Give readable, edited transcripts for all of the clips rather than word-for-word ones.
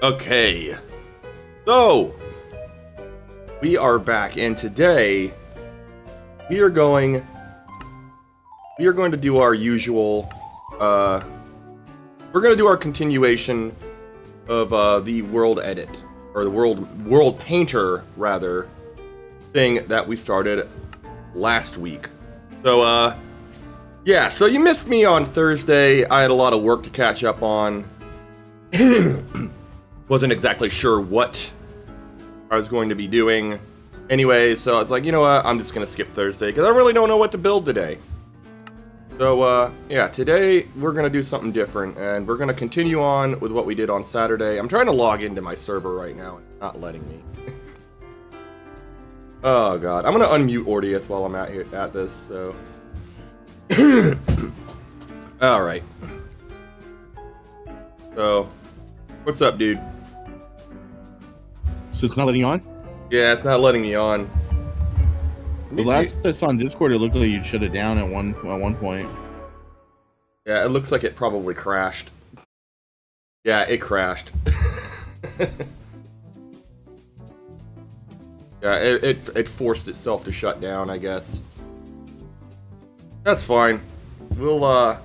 Okay, so we are back, and today we are going to do our usual. We're going to do our continuation of the world edit, or the world painter rather, thing that we started last week. So yeah, so you missed me on Thursday. I had a lot of work to catch up on. Wasn't exactly sure what I was going to be doing. Anyway, so I was like, you know what, I'm just going to skip Thursday, because I really don't know what to build today. So, yeah, today we're going to do something different, and we're going to continue on with what we did on Saturday. I'm trying to log into my server right now, and it's not letting me. Oh, God. I'm going to unmute Ordieth while I'm at this, so... Alright. So, what's up, dude? So it's not letting you on? Yeah, it's not letting me on. The last I saw on Discord, it looked like you'd shut it down at one point. Yeah, it looks like it probably crashed. Yeah, it crashed. Yeah, it forced itself to shut down, I guess. That's fine. We'll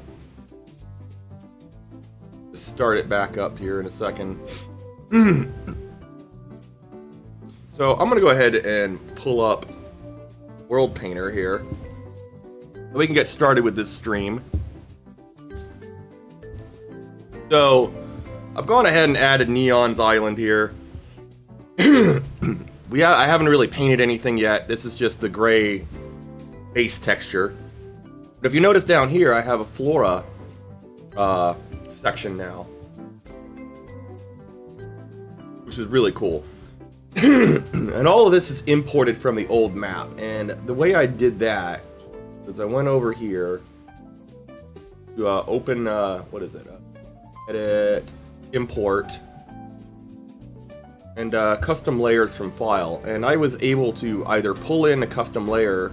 start it back up here in a second. So I'm gonna go ahead and pull up Worldpainter here, so we can get started with this stream. So I've gone ahead and added Neon's Island here. I haven't really painted anything yet. This is just the gray base texture. But if you notice down here, I have a Flora section now, which is really cool. And all of this is imported from the old map, and the way I did that is I went over here to open, what is it, edit, import, and custom layers from file, and I was able to either pull in a custom layer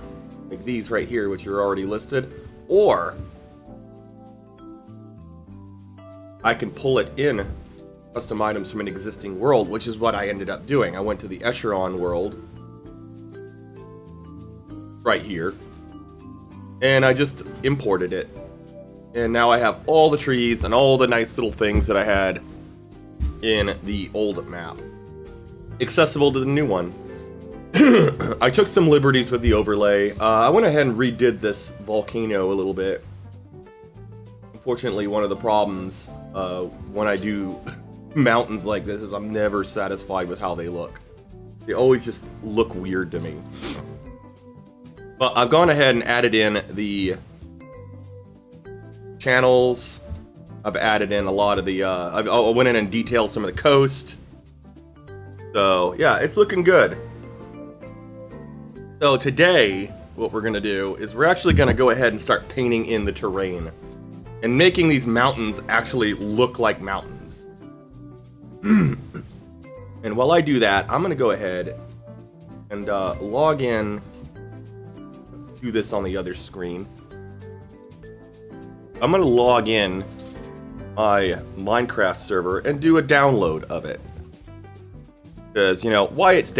like these right here, which are already listed, or I can pull it in custom items from an existing world, which is what I ended up doing. I went to the Escharon world right here, and I just imported it, and now I have all the trees and all the nice little things that I had in the old map accessible to the new one. I took some liberties with the overlay. I went ahead and redid this volcano a little bit. Unfortunately, one of the problems when I do mountains like this is I'm never satisfied with how they look. They always just look weird to me. But I've gone ahead and added in the channels. I've added in a lot of the I went in and detailed some of the coast. So yeah, it's looking good. So today, what we're gonna do is we're actually gonna go ahead and start painting in the terrain and making these mountains actually look like mountains. And while I do that, I'm gonna go ahead and log in to this on the other screen. I'm gonna log in my Minecraft server and do a download of it. Because, you know, while it's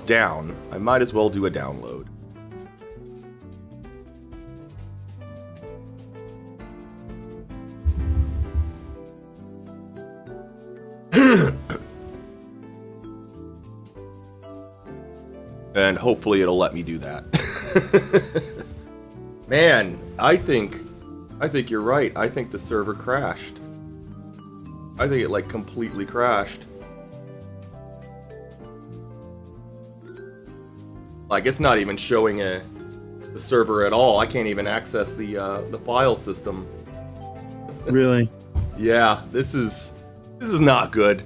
down, I might as well do a download. And hopefully it'll let me do that. Man, I think you're right. I think the server crashed. I think it like completely crashed. Like, it's not even showing the server at all. I can't even access the file system. Really? Yeah, this is not good.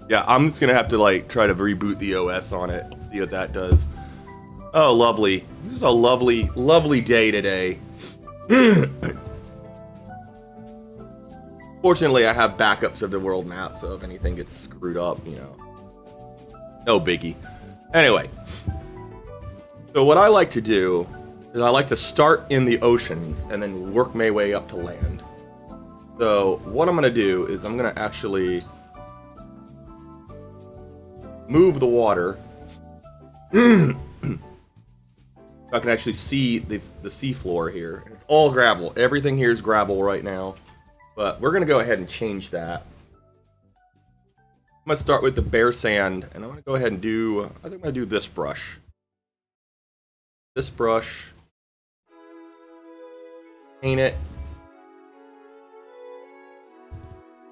Yeah, I'm just gonna have to like try to reboot the OS on it. See what that does. Oh, lovely. This is a lovely, lovely day today. Fortunately, I have backups of the world map, so if anything gets screwed up, you know, no biggie. Anyway, so what I like to do is I like to start in the oceans and then work my way up to land. So what I'm going to do is I'm going to actually move the water. I can actually see the seafloor here. It's all gravel. Everything here is gravel right now. But we're going to go ahead and change that. I'm going to start with the bare sand, and I'm going to go ahead and do, I think I'm going to do this brush. This brush. Paint it.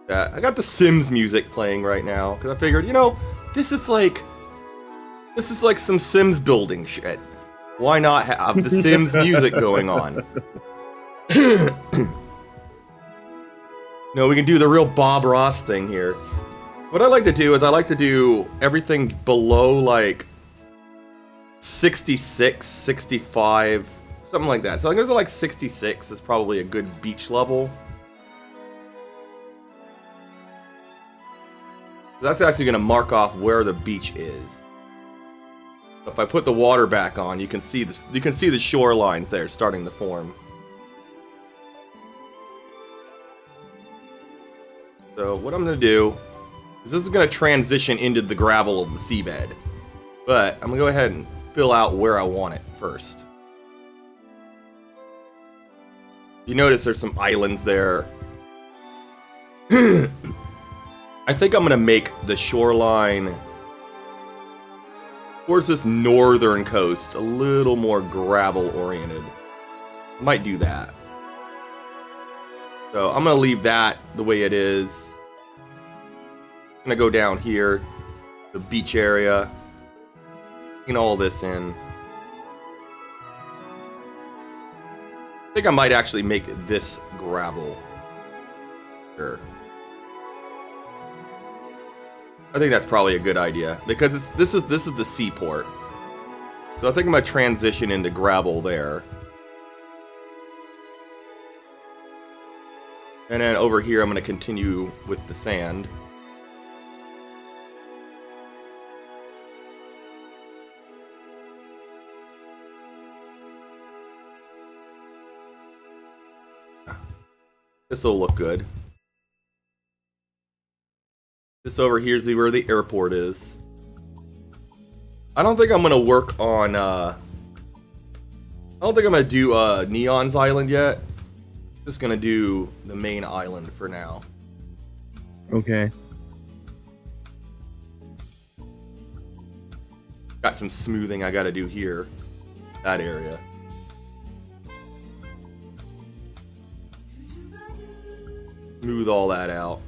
That. I got the Sims music playing right now, because I figured, you know, this is like some Sims building shit. Why not have the Sims music going on? No, we can do the real Bob Ross thing here. What I like to do is I like to do everything below like 66, 65, something like that. So I guess like 66 is probably a good beach level. That's actually going to mark off where the beach is. If I put the water back on, you can see this. You can see the shorelines there starting to form. So what I'm going to do is this is going to transition into the gravel of the seabed. But I'm going to go ahead and fill out where I want it first. You notice there's some islands there. I think I'm going to make the shoreline towards this northern coast a little more gravel oriented. I might do that. So I'm going to leave that the way it is. I'm going to go down here, the beach area, clean all this in. I think I might actually make this gravel. Sure. I think that's probably a good idea because this is the seaport. So I think I'm gonna transition into gravel there. And then over here I'm gonna continue with the sand. This will look good. This over here is where the airport is. I don't think I'm gonna work on. I don't think I'm gonna do Neon's Island yet. Just gonna do the main island for now. Okay. Got some smoothing I gotta do here, that area. Smooth all that out.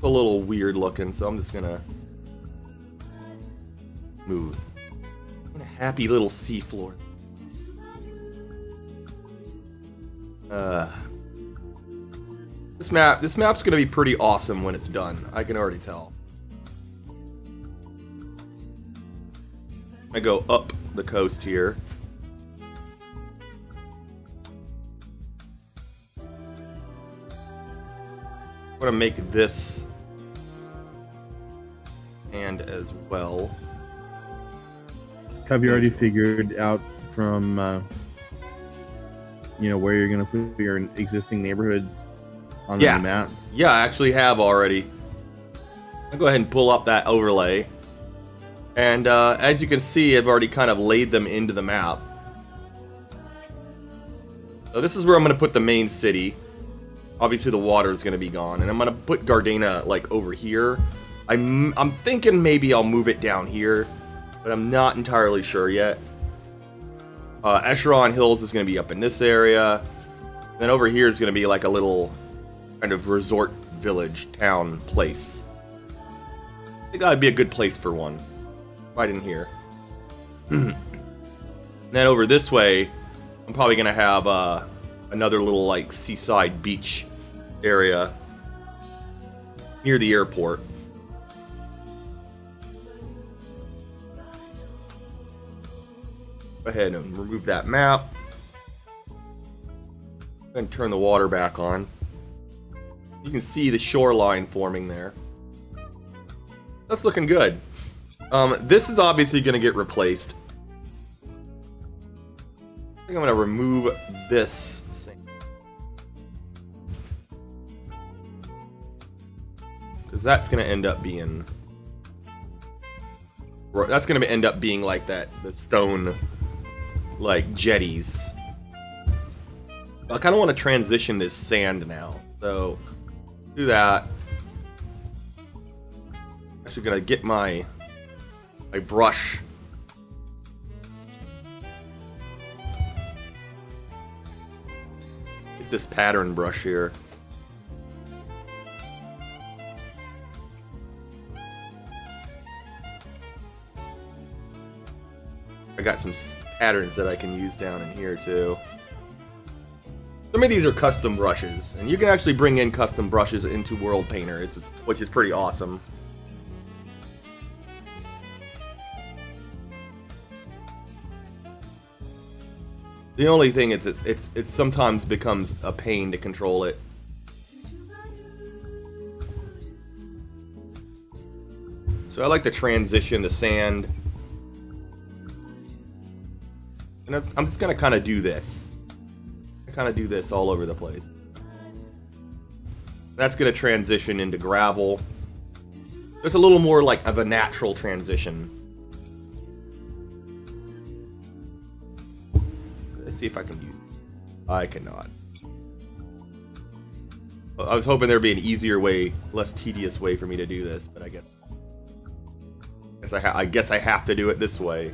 A little weird looking, so I'm just gonna move. What a happy little seafloor. This map's gonna be pretty awesome when it's done. I can already tell. I go up the coast here. I'm gonna make this and as well. Have you already figured out from where you're gonna put your existing neighborhoods on the map? Yeah, I actually have already. I'll go ahead and pull up that overlay. And as you can see, I've already kind of laid them into the map. So this is where I'm going to put the main city. Obviously the water is going to be gone. And I'm going to put Gardena like over here. I'm thinking maybe I'll move it down here. But I'm not entirely sure yet. Escharon Hills is going to be up in this area. Then over here is going to be like a little kind of resort village town place. I think that would be a good place for one. Right in here. Then over this way, I'm probably gonna have another little like seaside beach area near the airport. Go ahead and remove that map. And turn the water back on. You can see the shoreline forming there. That's looking good. This is obviously going to get replaced. I think I'm going to remove this sink. Because that's going to end up being... That's going to end up being like that, the stone, like, jetties. I kind of want to transition this sand now. So, do that. Actually going to get my brush. Get this pattern brush here. I got some patterns that I can use down in here too. Some of these are custom brushes, and you can actually bring in custom brushes into Worldpainter, which is pretty awesome. The only thing is, it sometimes becomes a pain to control it. So I like to transition the sand. And I'm just gonna kind of do this. Kind of do this all over the place. That's gonna transition into gravel. There's a little more like of a natural transition. Let's see if I can use it. I cannot. I was hoping there'd be an easier way, less tedious way for me to do this, but I guess I have to do it this way.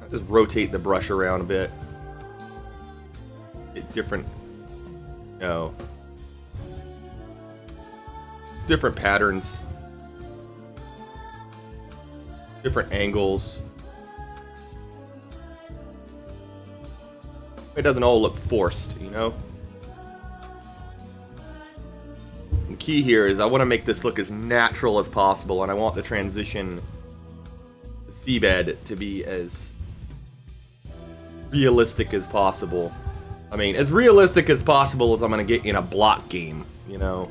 Just rotate the brush around a bit. Get different, different patterns, different angles. It doesn't all look forced, you know? The key here is I want to make this look as natural as possible, and I want the transition, the seabed, to be as realistic as possible. I mean, as realistic as possible as I'm gonna get in a block game, you know?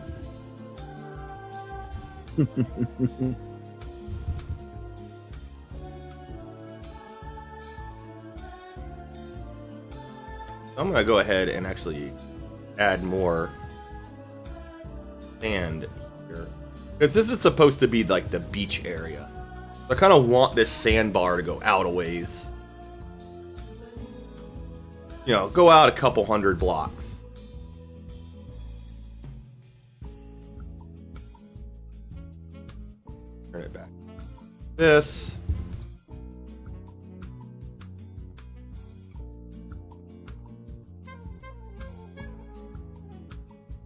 I'm gonna go ahead and actually add more sand here. Because this is supposed to be like the beach area. So I kind of want this sandbar to go out a ways. You know, go out a couple hundred blocks. Turn it back. This.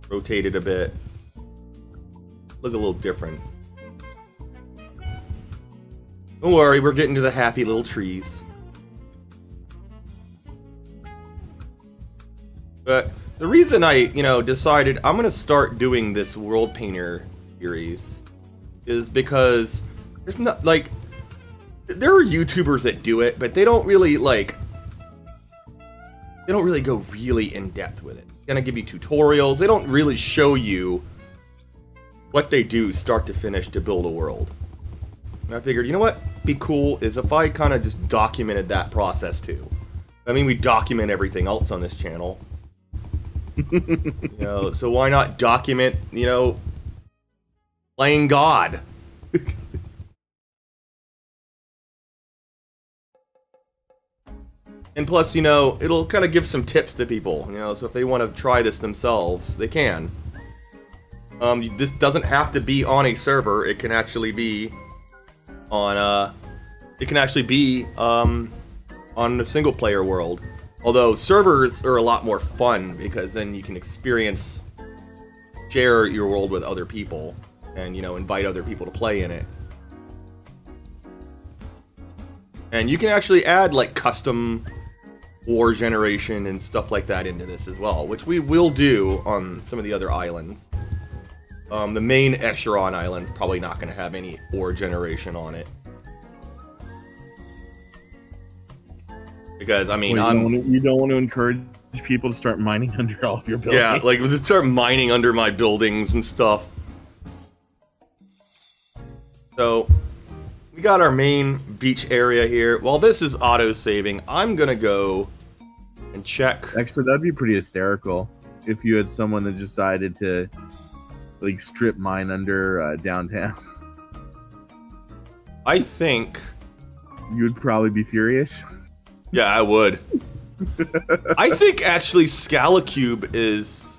Rotate it a bit. Look a little different. Don't worry, we're getting to the happy little trees. But the reason I, decided I'm going to start doing this Worldpainter series is because there's not, like, there are YouTubers that do it, but they don't really, go really in depth with it. They're going to give you tutorials. They don't really show you what they do start to finish to build a world. And I figured, you know what? Be cool is if I kind of just documented that process too. I mean, we document everything else on this channel. So why not document, playing God? And plus, it'll kind of give some tips to people, so if they want to try this themselves, they can. This doesn't have to be on a server. It can actually be on on a single player world. Although servers are a lot more fun because then you can share your world with other people and, invite other people to play in it. And you can actually add like custom war generation and stuff like that into this as well, which we will do on some of the other islands. The main Escharon island's probably not going to have any war generation on it. Because I mean, Well, you don't want to encourage people to start mining under all of your buildings. yeah, like just start mining under my buildings and stuff. So we got our main beach area here. While this is auto-saving, I'm gonna go and check. Actually, that'd be pretty hysterical if you had someone that decided to like strip mine under downtown. I think You would probably be furious. Yeah, I would. I think actually Scalacube is...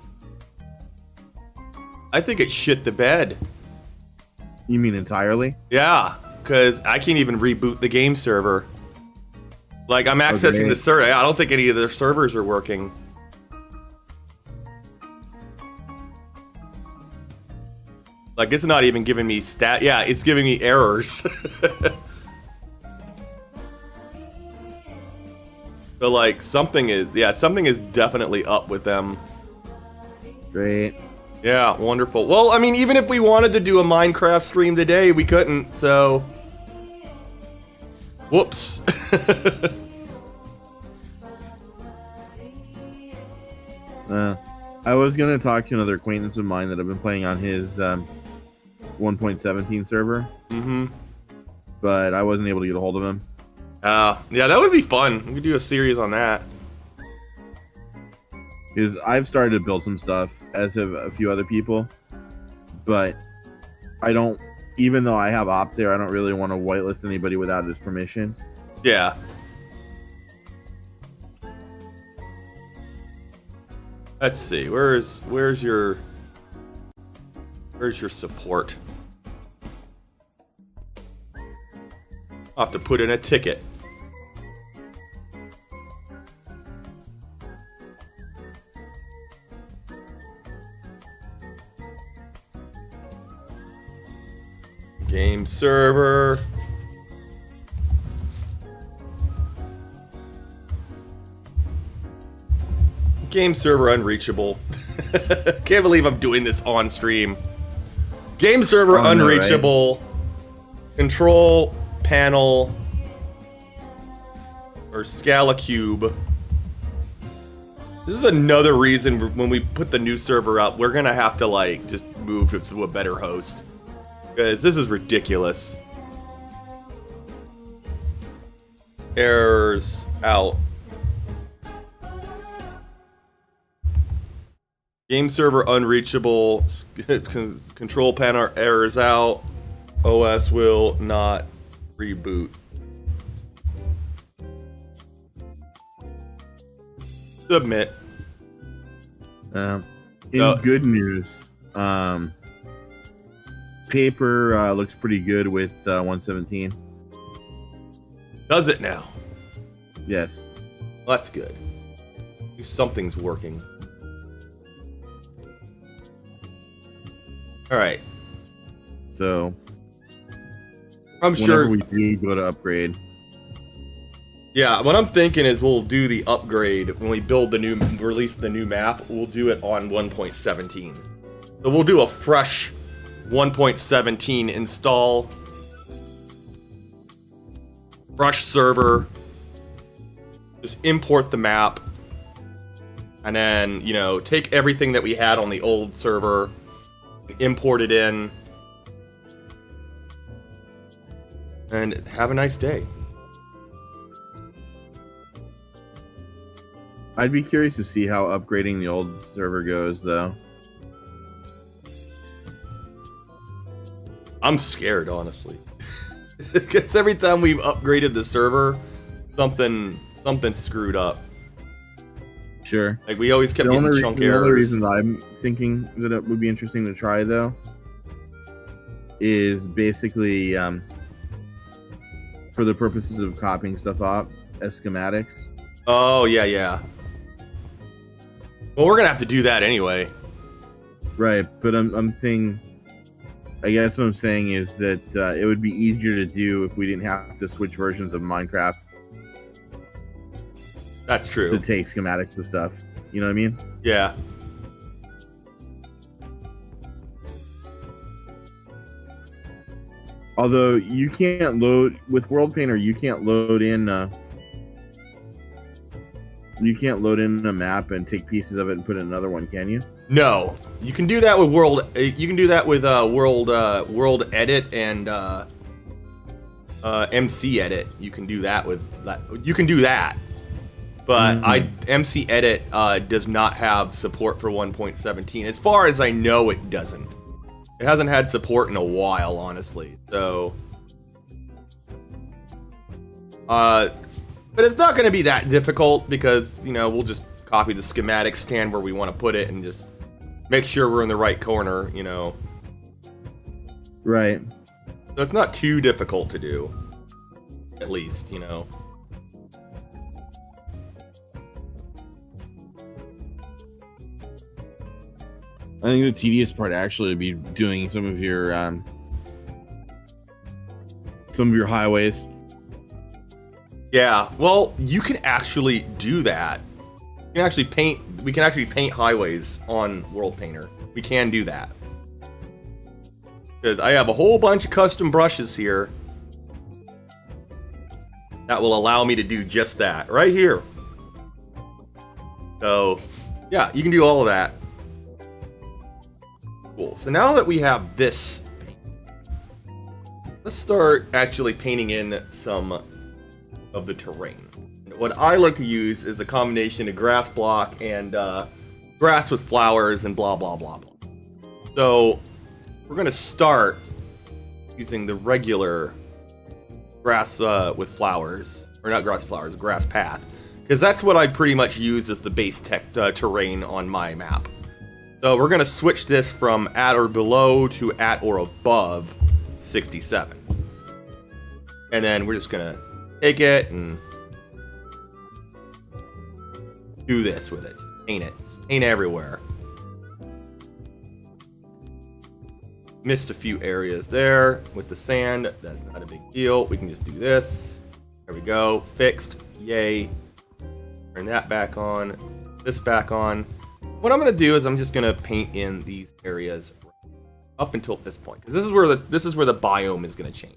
I think it shit the bed. You mean entirely? Yeah, because I can't even reboot the game server. Like, I'm accessing the server. I don't think any of their servers are working. Like, it's not even giving me stat. Yeah, it's giving me errors. So, like, something is definitely up with them. Great. Yeah, wonderful. Well, I mean, even if we wanted to do a Minecraft stream today, we couldn't, so... Whoops. I was going to talk to another acquaintance of mine that I've been playing on his 1.17 server. Mm-hmm. But I wasn't able to get a hold of him. Yeah, that would be fun. We could do a series on that. Because I've started to build some stuff, as have a few other people. But I don't, even though I have opt there, I don't really want to whitelist anybody without his permission. Yeah. Let's see. Where's your support? I'll have to put in a ticket. Game server. Game server unreachable. Can't believe I'm doing this on stream. Game server unreachable. Right? Control panel or Scalacube. This is another reason when we put the new server up, we're gonna have to like just move to a better host. Because this is ridiculous. Errors out. Game server unreachable. Control panel errors out. OS will not reboot. Submit. In good news, paper looks pretty good with 117. Does it now? Yes. Well, that's good. Something's working. All right. So, I'm sure we do go to upgrade. Yeah, what I'm thinking is we'll do the upgrade when we build release the new map. We'll do it on 1.17. So we'll do a fresh 1.17 install, fresh server, just import the map, and then, you know, take everything that we had on the old server, import it in, and have a nice day. I'd be curious to see how upgrading the old server goes, though. I'm scared, honestly. Because every time we've upgraded the server, something screwed up. Sure. Like, we always kept getting chunk errors. The only reason I'm thinking that it would be interesting to try, though, is basically for the purposes of copying stuff up as schematics. Oh, yeah, yeah. Well, we're gonna have to do that anyway. Right, but I'm saying, I guess what I'm saying is that it would be easier to do if we didn't have to switch versions of Minecraft. That's true. To take schematics of stuff. You know what I mean? Yeah. Although you can't load with Worldpainter, you can't load in You can't load in a map and take pieces of it and put in another one, can you? No, you can do that with world. You can do that with world edit and MC edit. You can do that with that. You can do that, but MC edit does not have support for 1.17. As far as I know, it doesn't. It hasn't had support in a while, honestly. So, but it's not going to be that difficult because, you know, we'll just copy the schematic, stand where we want to put it, and just make sure we're in the right corner, you know. Right. So it's not too difficult to do, at least, you know. I think the tedious part actually would be doing some of your highways. Yeah, well, you can actually do that. You can actually paint. We can actually paint highways on Worldpainter. We can do that because I have a whole bunch of custom brushes here that will allow me to do just that right here. So, yeah, you can do all of that. Cool. So now that we have this paint, let's start actually painting in some of the terrain. What I like to use is a combination of grass block and grass with flowers and blah blah blah blah. So we're gonna start using the regular grass with flowers, or not grass flowers, grass path, because that's what I pretty much use as the base terrain on my map. So we're gonna switch this from at or below to at or above 67, and then we're just gonna take it and do this with it. Just paint it. Just paint everywhere. Missed a few areas there with the sand. That's not a big deal. We can just do this. There we go. Fixed. Yay. Turn that back on. This back on. What I'm going to do is I'm just going to paint in these areas up until this point, because this is where the biome is going to change.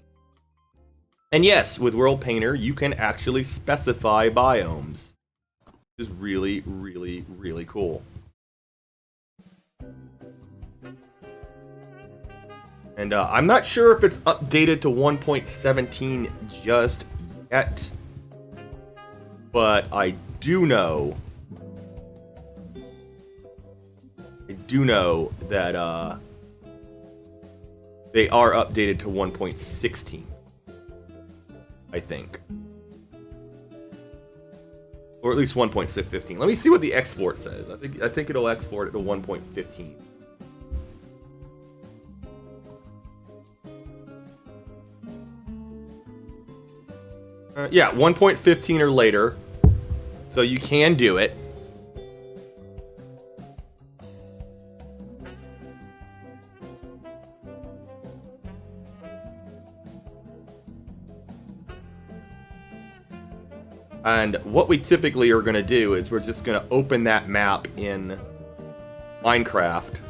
And yes, with Worldpainter, you can actually specify biomes, which is really, really, really cool. And I'm not sure if it's updated to 1.17 just yet, but I do know that they are updated to 1.16. I think. Or at least 1.15. Let me see what the export says. I think it'll export it to 1.15. Yeah, 1.15 or later. So you can do it. And what we typically are going to do is we're just going to open that map in Minecraft.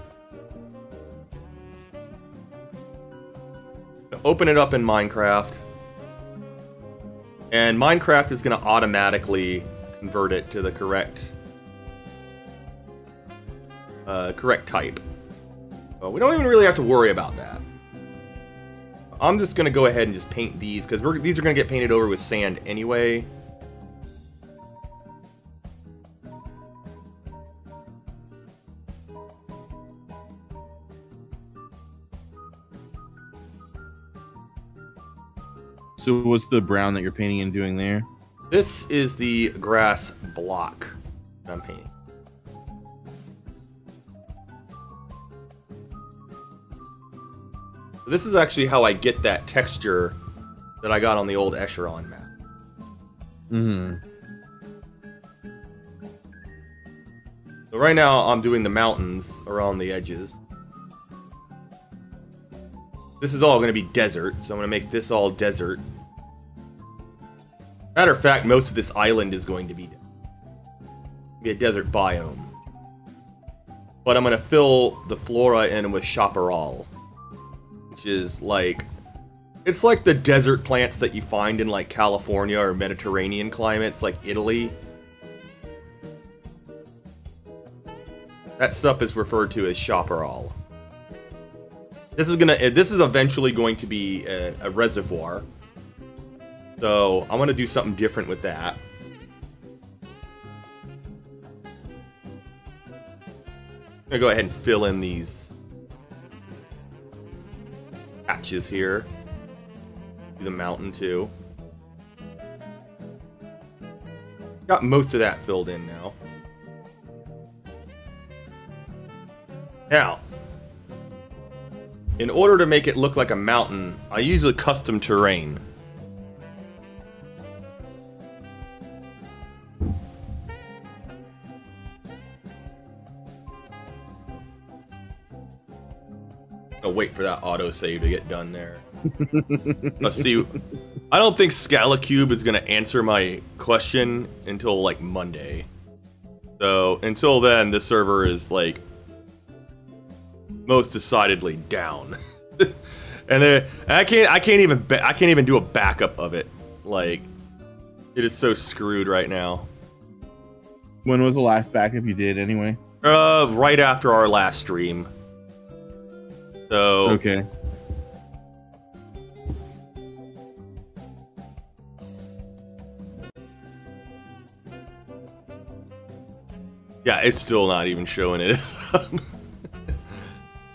Open it up in Minecraft. And Minecraft is going to automatically convert it to the correct type. Well, we don't even really have to worry about that. I'm just going to go ahead and just paint these, because these are going to get painted over with sand anyway. So what's the brown that you're painting and doing there? This is the grass block that I'm painting. This is actually how I get that texture that I got on the old Escharon map. So right now I'm doing the mountains around the edges. This is all going to be desert, so I'm going to make this all desert. Matter of fact, most of this island is going to be a desert biome. But I'm going to fill the Flora in with chaparral, which is like... It's like the desert plants that you find in like California or Mediterranean climates, like Italy. That stuff is referred to as chaparral. This is eventually going to be a reservoir. So I want to do something different with that. I'm gonna go ahead and fill in these patches here. Do the mountain too. Got most of that filled in now. Now, in order to make it look like a mountain, I use a custom terrain. I'll wait for that autosave to get done there. Let's see. I don't think Scalacube is going to answer my question until like Monday. So until then, the server is like most decidedly down. And I can't even do a backup of it. Like, it is so screwed right now. When was the last backup you did anyway? Right after our last stream. So okay. Yeah, it's still not even showing it.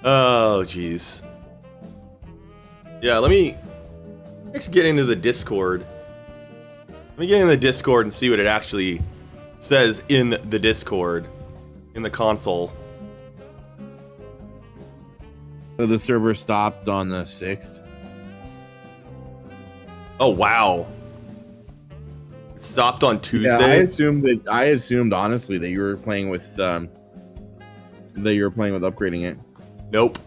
Oh, jeez. Yeah, let me actually get into the Discord. Let me get into the Discord and see what it actually says in the Discord, in the console. So the server stopped on the 6th. Oh, wow. It stopped on Tuesday? Yeah, I assumed honestly that you were playing with upgrading it. Nope.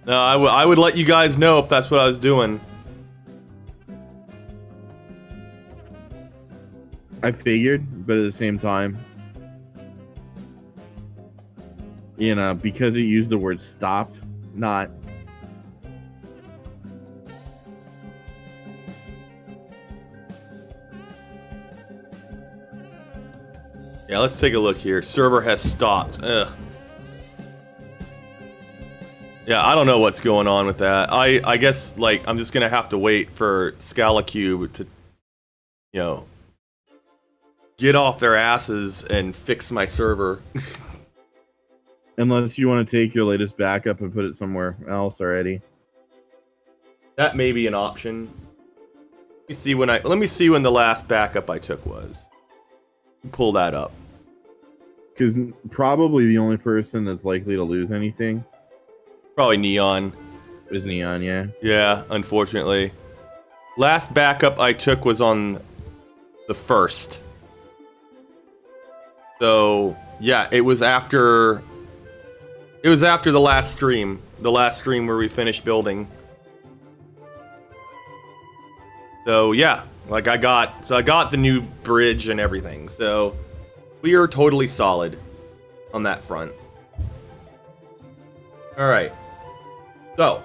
No, I would let you guys know if that's what I was doing. I figured, but at the same time, you know, because it used the word stopped, not. Yeah, let's take a look here. Server has stopped. Ugh. Yeah, I don't know what's going on with that. I guess, like, I'm just gonna have to wait for Scalacube to, you know, get off their asses and fix my server. Unless you want to take your latest backup and put it somewhere else already. That may be an option. Let me see when the last backup I took was. Pull that up. Because probably the only person that's likely to lose anything Probably Neon. is Neon, yeah. Yeah, unfortunately. Last backup I took was on the 1st. So, yeah, it was after the last stream. The last stream where we finished building. So, yeah, like I got the new bridge and everything. So, we are totally solid on that front. All right. So,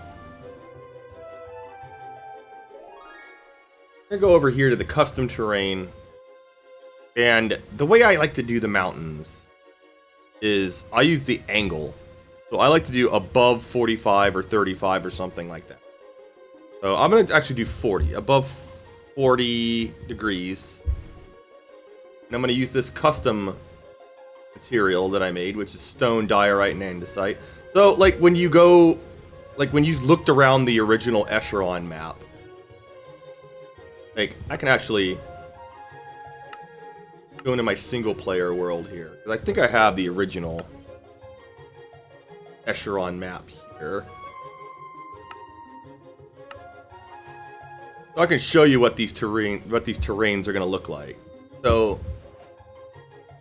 I'm gonna go over here to the custom terrain, and the way I like to do the mountains is I use the angle. So I like to do above 45 or 35 or something like that. So I'm gonna actually do 40, above 40 degrees. And I'm gonna use this custom material that I made, which is stone, diorite, and andesite. So like when you looked around the original Escharon map, like I can actually go into my single player world here, because I think I have the original Escharon map here. So I can show you what these terrains are going to look like. So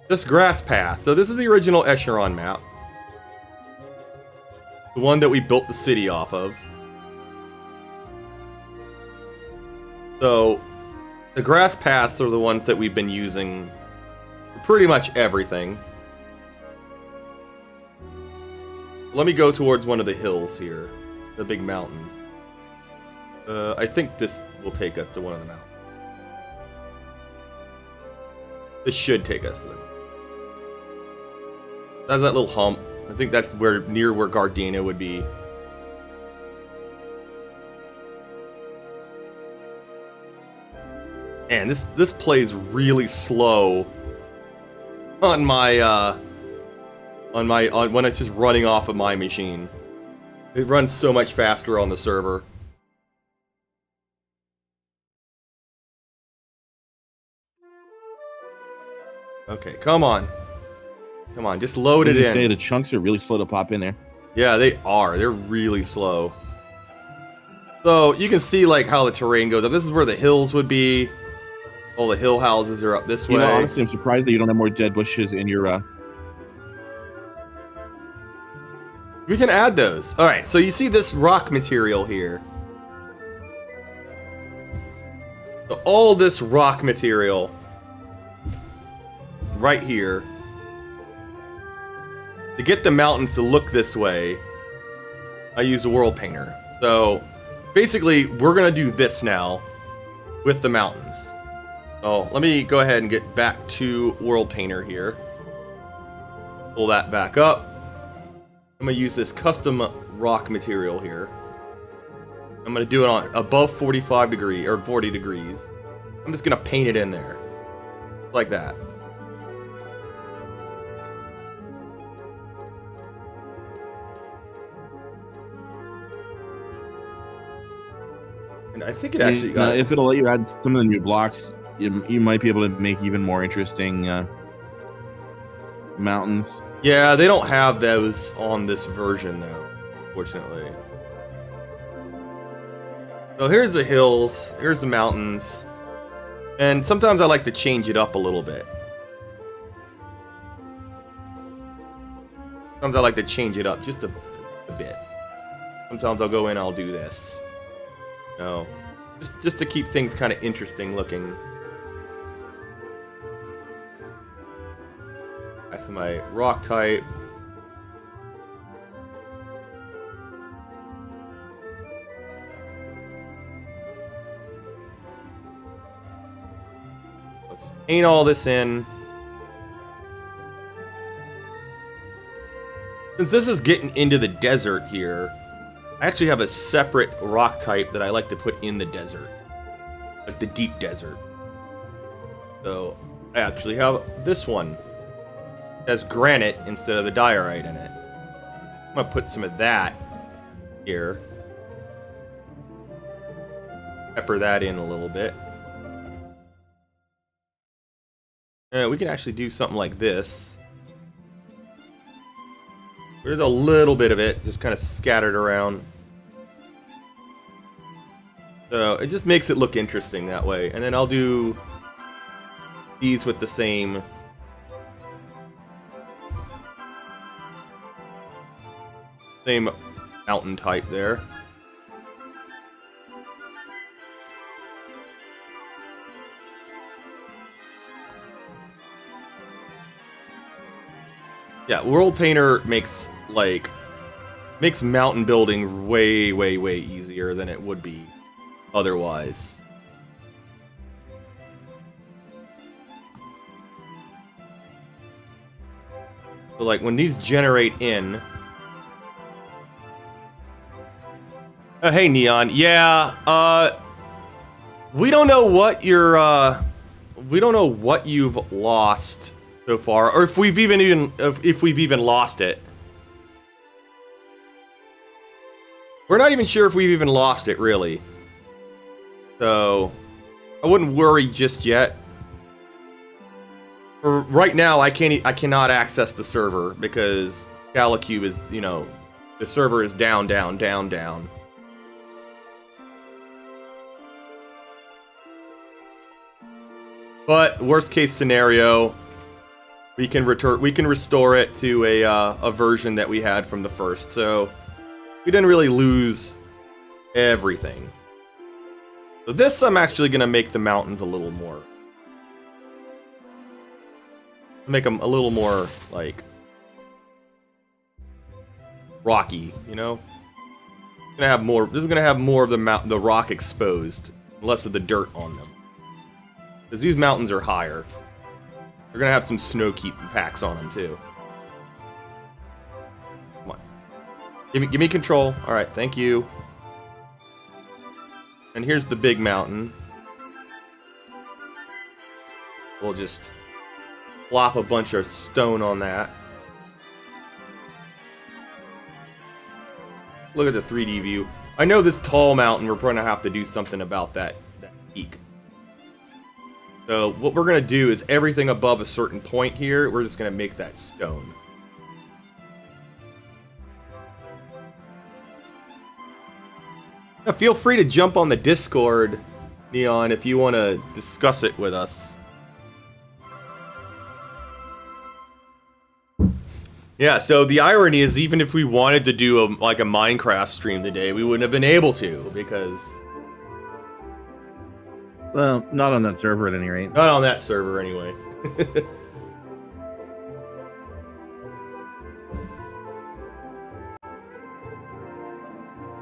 this grass path. So this is the original Escharon map. The one that we built the city off of. So the grass paths are the ones that we've been using for pretty much everything. Let me go towards one of the hills here, the big mountains. I think this will take us to one of the mountains. This should take us to them. That's that little hump. I think that's near where Gardena would be. Man, this plays really slow on my when it's just running off of my machine. It runs so much faster on the server. Okay, come on. Come on, just load it in. Say the chunks are really slow to pop in there. Yeah, they are. They're really slow. So you can see like how the terrain goes up. This is where the hills would be. All the hill houses are up this way. You know, honestly, I'm surprised that you don't have more dead bushes in your. We can add those. All right, so you see this rock material here. So all this rock material right here. To get the mountains to look this way, I use a Worldpainter. So basically, we're gonna do this now with the mountains. So let me go ahead and get back to Worldpainter here. Pull that back up. I'm gonna use this custom rock material here. I'm gonna do it on above 45 degrees or 40 degrees. I'm just gonna paint it in there, like that. And I think it actually got. If it'll let you add some of the new blocks, you might be able to make even more interesting mountains. Yeah, they don't have those on this version though, fortunately. So here's the hills, here's the mountains, and sometimes I like to change it up a little bit. Sometimes I like to change it up just a bit. Sometimes I'll go in, I'll do this. No, just to keep things kind of interesting looking. That's my rock type. Let's paint all this in. Since this is getting into the desert here, I actually have a separate rock type that I like to put in the desert, like the deep desert. So I actually have this one. It has granite instead of the diorite in it. I'm gonna put some of that here. Pepper that in a little bit. We can actually do something like this. There's a little bit of it, just kind of scattered around. So it just makes it look interesting that way. And then I'll do these with the same mountain type there. Yeah, Worldpainter makes mountain building way, way, way easier than it would be otherwise. So like when these generate in. Oh, hey Neon. Yeah, we don't know what you've lost so far, or if we've even lost it. We're not even sure if we've even lost it, really. So I wouldn't worry just yet. For right now, I cannot access the server because Scalicube is, the server is down. But worst case scenario, we can restore it to a version that we had from the first. So we didn't really lose everything. So this, I'm actually gonna make the mountains a little more, make them a little more like rocky, Gonna have more. This is gonna have more of the rock exposed, less of the dirt on them. Because these mountains are higher. They're gonna have some snow packs on them too. Give me control. All right, thank you. And here's the big mountain. We'll just plop a bunch of stone on that. Look at the 3D view. I know this tall mountain, we're going to have to do something about that peak. So what we're going to do is everything above a certain point here, we're just going to make that stone. Now, feel free to jump on the Discord, Neon, if you want to discuss it with us. Yeah, so the irony is, even if we wanted to do a Minecraft stream today, we wouldn't have been able to, because... Well, not on that server at any rate. Not on that server, anyway.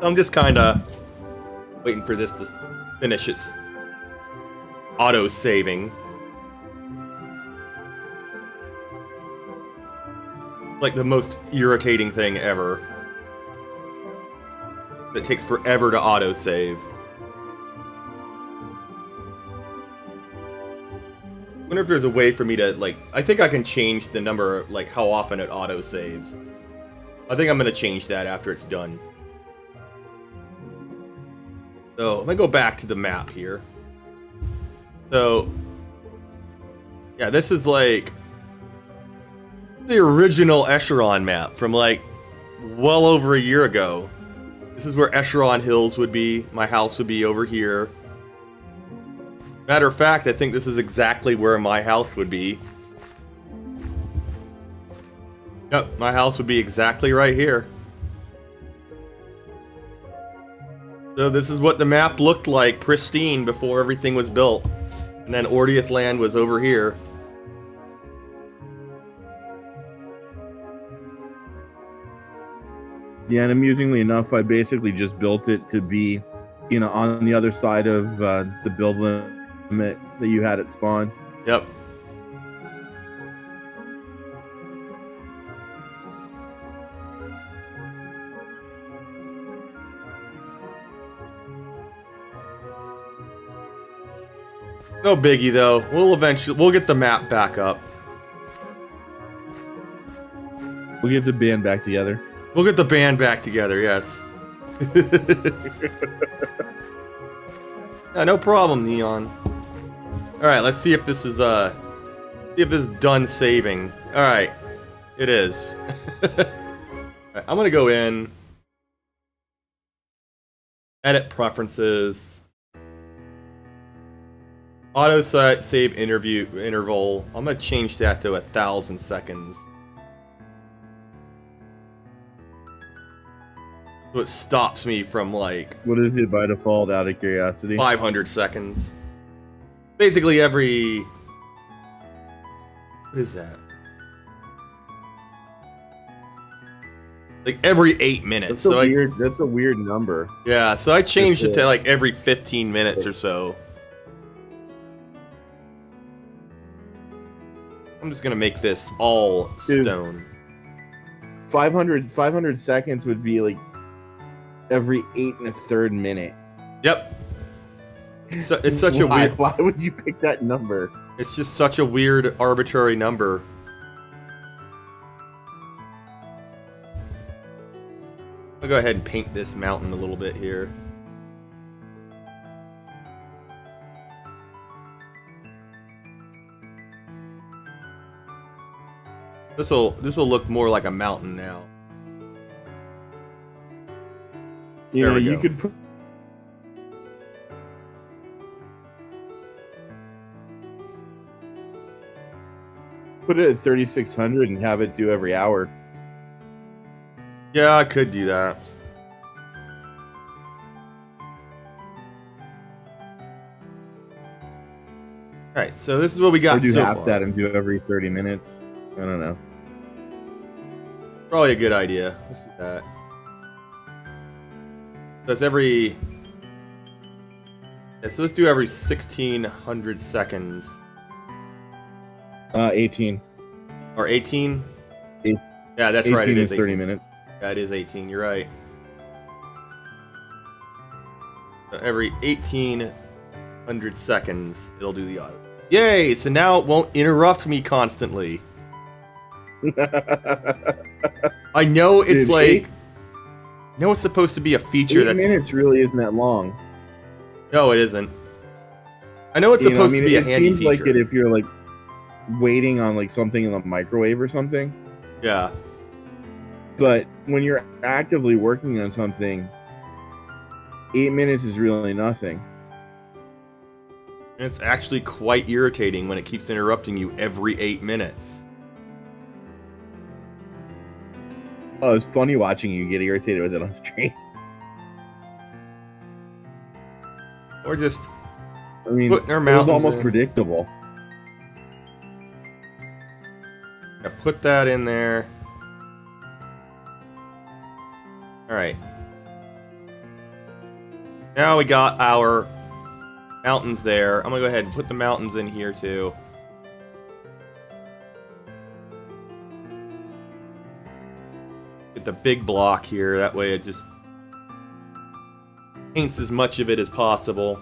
I'm just kind of waiting for this to finish its auto-saving. Like the most irritating thing ever. It takes forever to auto-save. I wonder if there's a way for me to, like... I think I can change the number, like, how often it auto-saves. I think I'm going to change that after it's done. So, let me go back to the map here. So... Yeah, this is, like... the original Escharon map from, like, well over a year ago. This is where Escharon Hills would be. My house would be over here. Matter of fact, I think this is exactly where my house would be. Yep, my house would be exactly right here. So this is what the map looked like, pristine, before everything was built. And then Ordeath Land was over here. Yeah, and amusingly enough, I basically just built it to be, you know, on the other side of the build limit that you had at spawn. Yep. No biggie though. We'll get the map back up. We'll get the band back together. We'll get the band back together, yes. Yeah, no problem, Neon. Alright, let's see if this is done saving. Alright. It is. Alright, I'm gonna go in. Edit preferences. Auto save interval. I'm gonna change that to 1,000 seconds. So it stops me from, like... What is it by default, out of curiosity? 500 seconds. Basically every... What is that? Like every 8 minutes. That's a weird number. Yeah, so I changed it to like every 15 minutes or so. I'm just gonna make this all stone. 500 seconds would be like every 8 1/3 minute. Yep. So, it's such a weird... Why would you pick that number? It's just such a weird, arbitrary number. I'll go ahead and paint this mountain a little bit here. This'll look more like a mountain now. You know, you could put it at 3600 and have it do every hour. Yeah, I could do that. Alright, so this is what we got Or do so half far. that and do every 30 minutes. I don't know. Probably a good idea. Let's do that. So it's every... Yeah, so let's do every 1600 seconds. 18. Or 18? Yeah, Yeah, that's right. It is 30 18. minutes. That is 18, you're right. So every 1800 seconds, it'll do the auto. Yay! So now it won't interrupt me constantly. I know it's Dude, like... I know it's supposed to be a feature 8 that's... minutes really isn't that long. No, it isn't. I know it's supposed to be a handy feature. It seems like it if you're like waiting on like something in the microwave or something. Yeah. But when you're actively working on something, 8 minutes is really nothing. And it's actually quite irritating when it keeps interrupting you every 8 minutes. Oh, it's funny watching you get irritated with it on stream. Or just putting our it was mountains almost in. predictable. I put that in there. Alright. Now we got our mountains there. I'm gonna go ahead and put the mountains in here too. Get the big block here, that way it just paints as much of it as possible.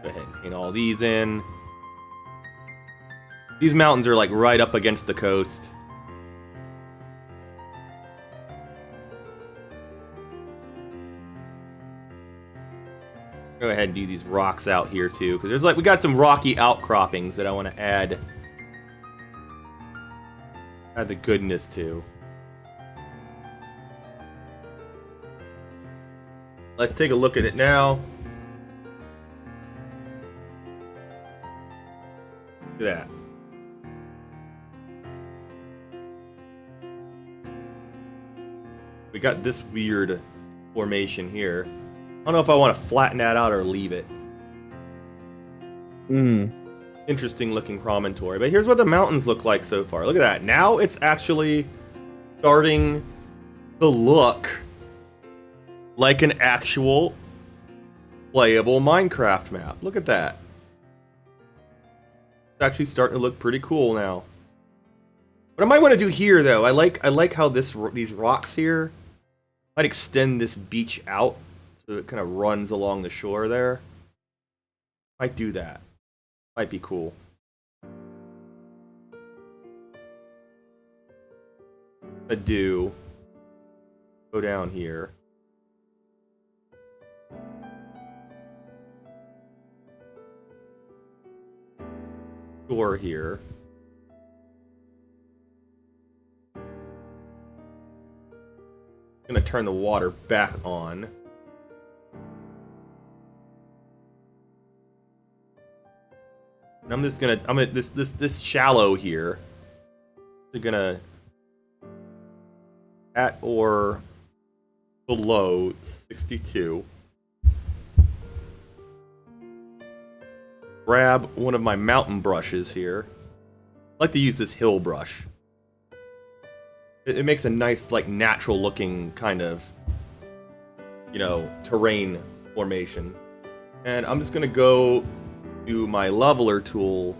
Go ahead and paint all these in. These mountains are like right up against the coast. Go ahead and do these rocks out here too, because there's like we got some rocky outcroppings that I want to add the goodness to. Let's take a look at it now. Look at that. We got this weird formation here. I don't know if I want to flatten that out or leave it. Interesting looking promontory. But here's what the mountains look like so far. Look at that. Now it's actually starting to look like an actual playable Minecraft map. Look at that. It's actually starting to look pretty cool now. What I might want to do here, though, I like how these rocks here might extend this beach out, so it kind of runs along the shore there. Might do that. Might be cool. I do go down here. Shore here. I'm gonna turn the water back on. And I'm gonna this shallow here. We're gonna at or below 62. Grab one of my mountain brushes here. I like to use this hill brush. It makes a nice, like, natural looking kind of, you know, terrain formation. And I'm just gonna go to my leveler tool.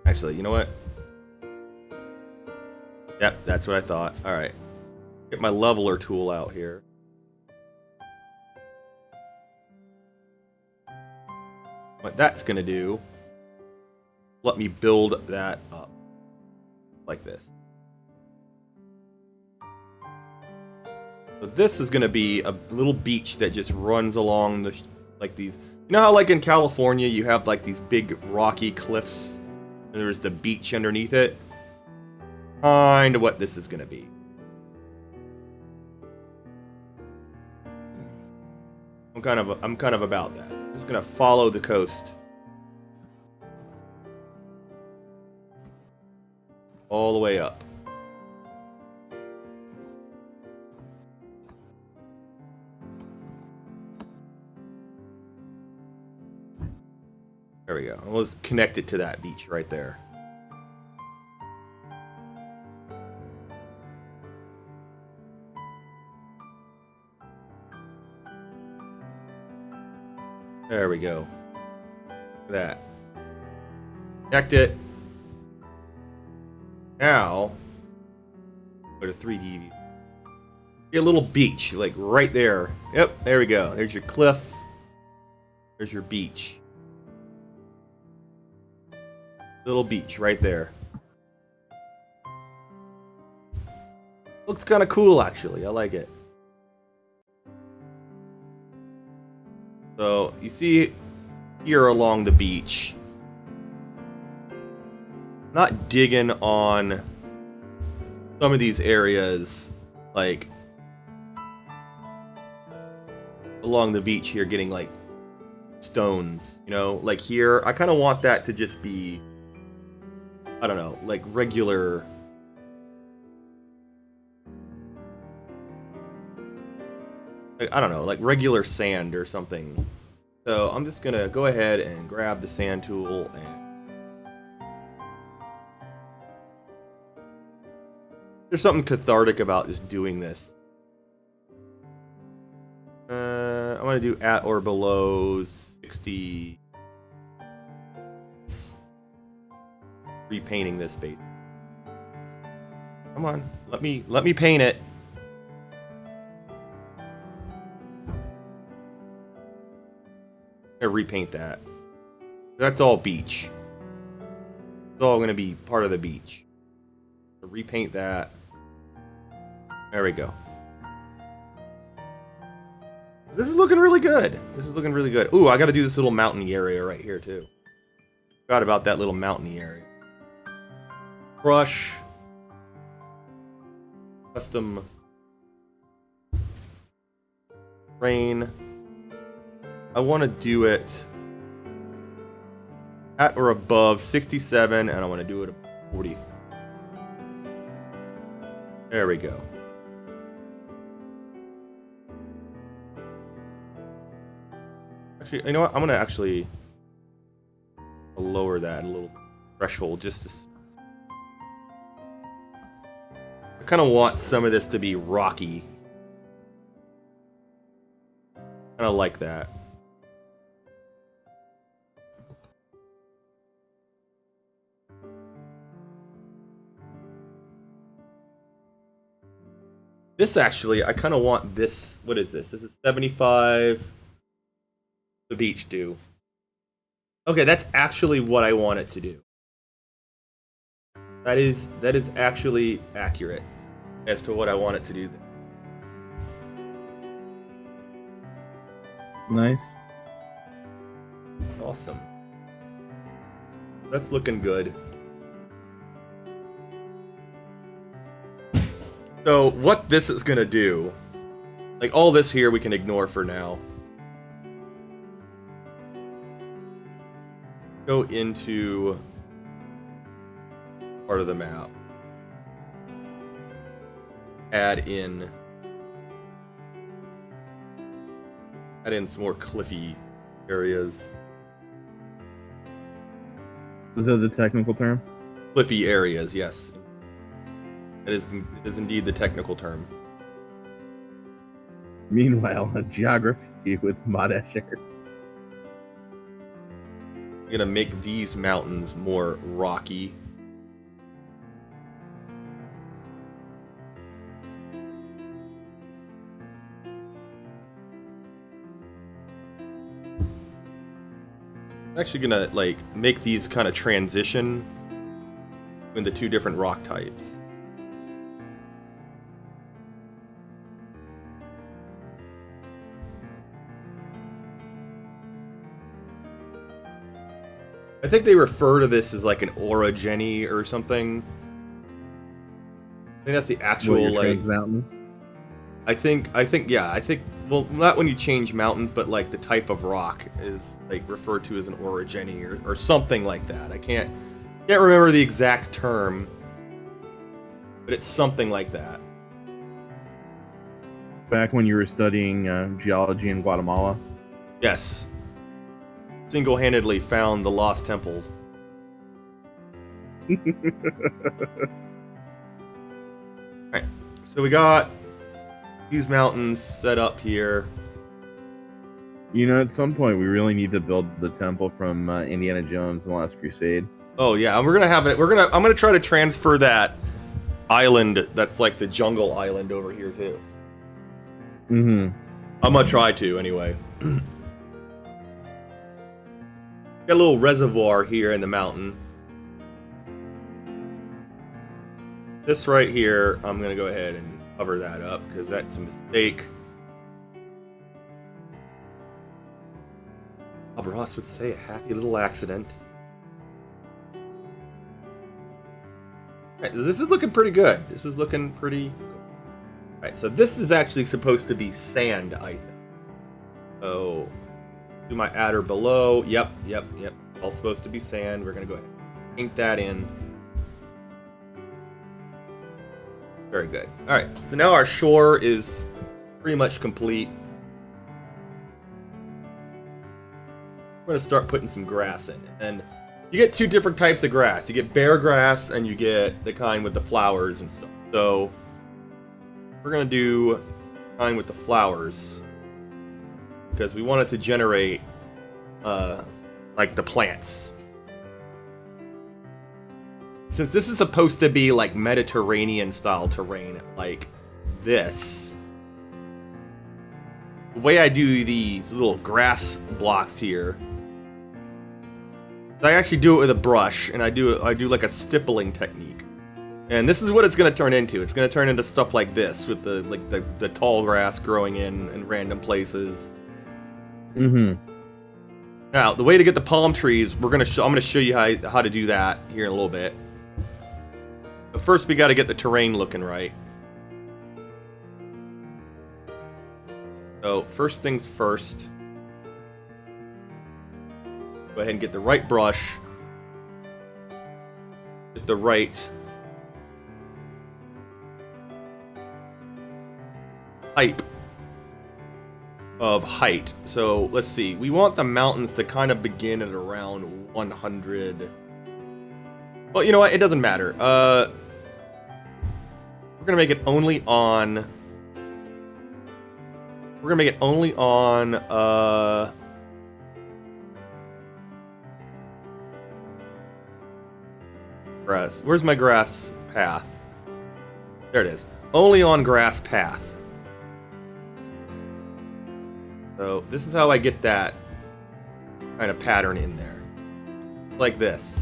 Actually, you know what? Yep, that's what I thought. Alright. Get my leveler tool out here. What that's gonna do, let me build that up like this. So this is gonna be a little beach that just runs along the like these. You know how like in California you have like these big rocky cliffs and there's the beach underneath it? Kind of what this is gonna be. I'm kind of about that. I'm just gonna follow the coast all the way up. There we go. We'll just connect it to that beach right there. There we go. Look at that. Connect it. Now, go to 3D view. Get a little beach, like right there. Yep, there we go. There's your cliff. There's your beach. Little beach right there. Looks kind of cool, actually. I like it. So, you see here along the beach, not digging on some of these areas, like along the beach here, getting like stones, you know, like here. I kind of want that to just be, I don't know, like regular. I don't know, like regular sand or something. So I'm just gonna go ahead and grab the sand tool and there's something cathartic about just doing this. I'm gonna do at or below 60. Repainting this base. Come on, let me paint it. I'm gonna repaint that. That's all beach. It's all gonna be part of the beach. So repaint that. There we go. This is looking really good. This is looking really good. Ooh, I gotta do this little mountainy area right here too. Forgot about that little mountainy area. Brush. Custom. Rain. I want to do it at or above 67, and I want to do it at 40. There we go. Actually, you know what? I'm going to actually lower that a little threshold just to... I kind of want some of this to be rocky. Kind of like that. This actually, I kind of want this. What is this? This is 75. The beach do. Okay, that's actually what I want it to do. That is actually accurate as to what I want it to do. Nice. Awesome. That's looking good. So what this is gonna do, like all this here we can ignore for now. Go into part of the map. Add in some more cliffy areas. Is that the technical term? Cliffy areas, yes. It is indeed the technical term. Meanwhile, on geography with Mod Escharon. I'm gonna make these mountains more rocky. I'm actually gonna like make these kind of transition between the two different rock types. I think they refer to this as like an orogeny or something. I think that's the actual like mountains. I think well, not when you change mountains, but like the type of rock is like referred to as an orogeny or something like that. I can't remember the exact term, but it's something like that. Back when you were studying geology in Guatemala. Yes. single-handedly found the lost temple. Alright, so we got these mountains set up here. You know, at some point we really need to build the temple from Indiana Jones and the Last Crusade. Oh yeah, we're gonna have it. I'm gonna try to transfer that island that's like the jungle island over here too. Mm-hmm. I'm gonna try to anyway. Got a little reservoir here in the mountain. This right here, I'm gonna go ahead and cover that up because that's a mistake. Bob Ross would say a happy little accident. Alright, this is looking pretty good. This is looking pretty good. Alright, so this is actually supposed to be sand, I think. So, do my adder below. Yep. All supposed to be sand. We're gonna go ahead and ink that in. Very good. Alright, so now our shore is pretty much complete. We're gonna start putting some grass in. And you get two different types of grass. You get bare grass and you get the kind with the flowers and stuff. So we're gonna do the kind with the flowers because we want it to generate like the plants. Since this is supposed to be like Mediterranean style terrain like this, the way I do these little grass blocks here, I actually do it with a brush, and I do like a stippling technique. And this is what it's going to turn into. It's going to turn into stuff like this, with the tall grass growing in random places. Mm-hmm. Now, the way to get the palm trees, I'm going to show you how to do that here in a little bit. But first, we got to get the terrain looking right. So, first things first. Go ahead and get the right brush. Get the right type of height. So let's see. We want the mountains to kind of begin at around 100. Well, you know what? It doesn't matter. We're gonna make it only on. We're gonna make it only on. Grass. Where's my grass path? There it is. Only on grass path. So this is how I get that kind of pattern in there. Like this.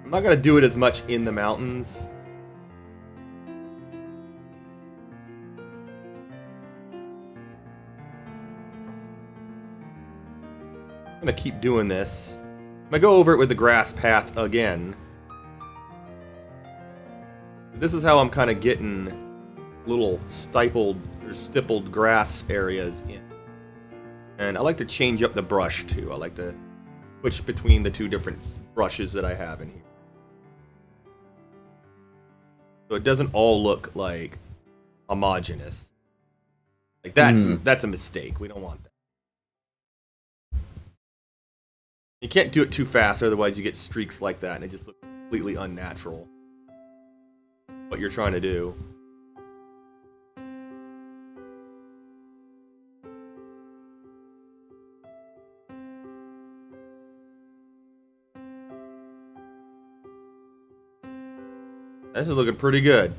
I'm not going to do it as much in the mountains. I'm going to keep doing this. I'm going to go over it with the grass path again. This is how I'm kind of getting little stippled grass areas in. And I like to change up the brush too. I like to switch between the two different brushes that I have in here. So it doesn't all look like homogeneous. Like that's a mistake. We don't want that. You can't do it too fast, otherwise you get streaks like that and it just looks completely unnatural. What you're trying to do. This is looking pretty good.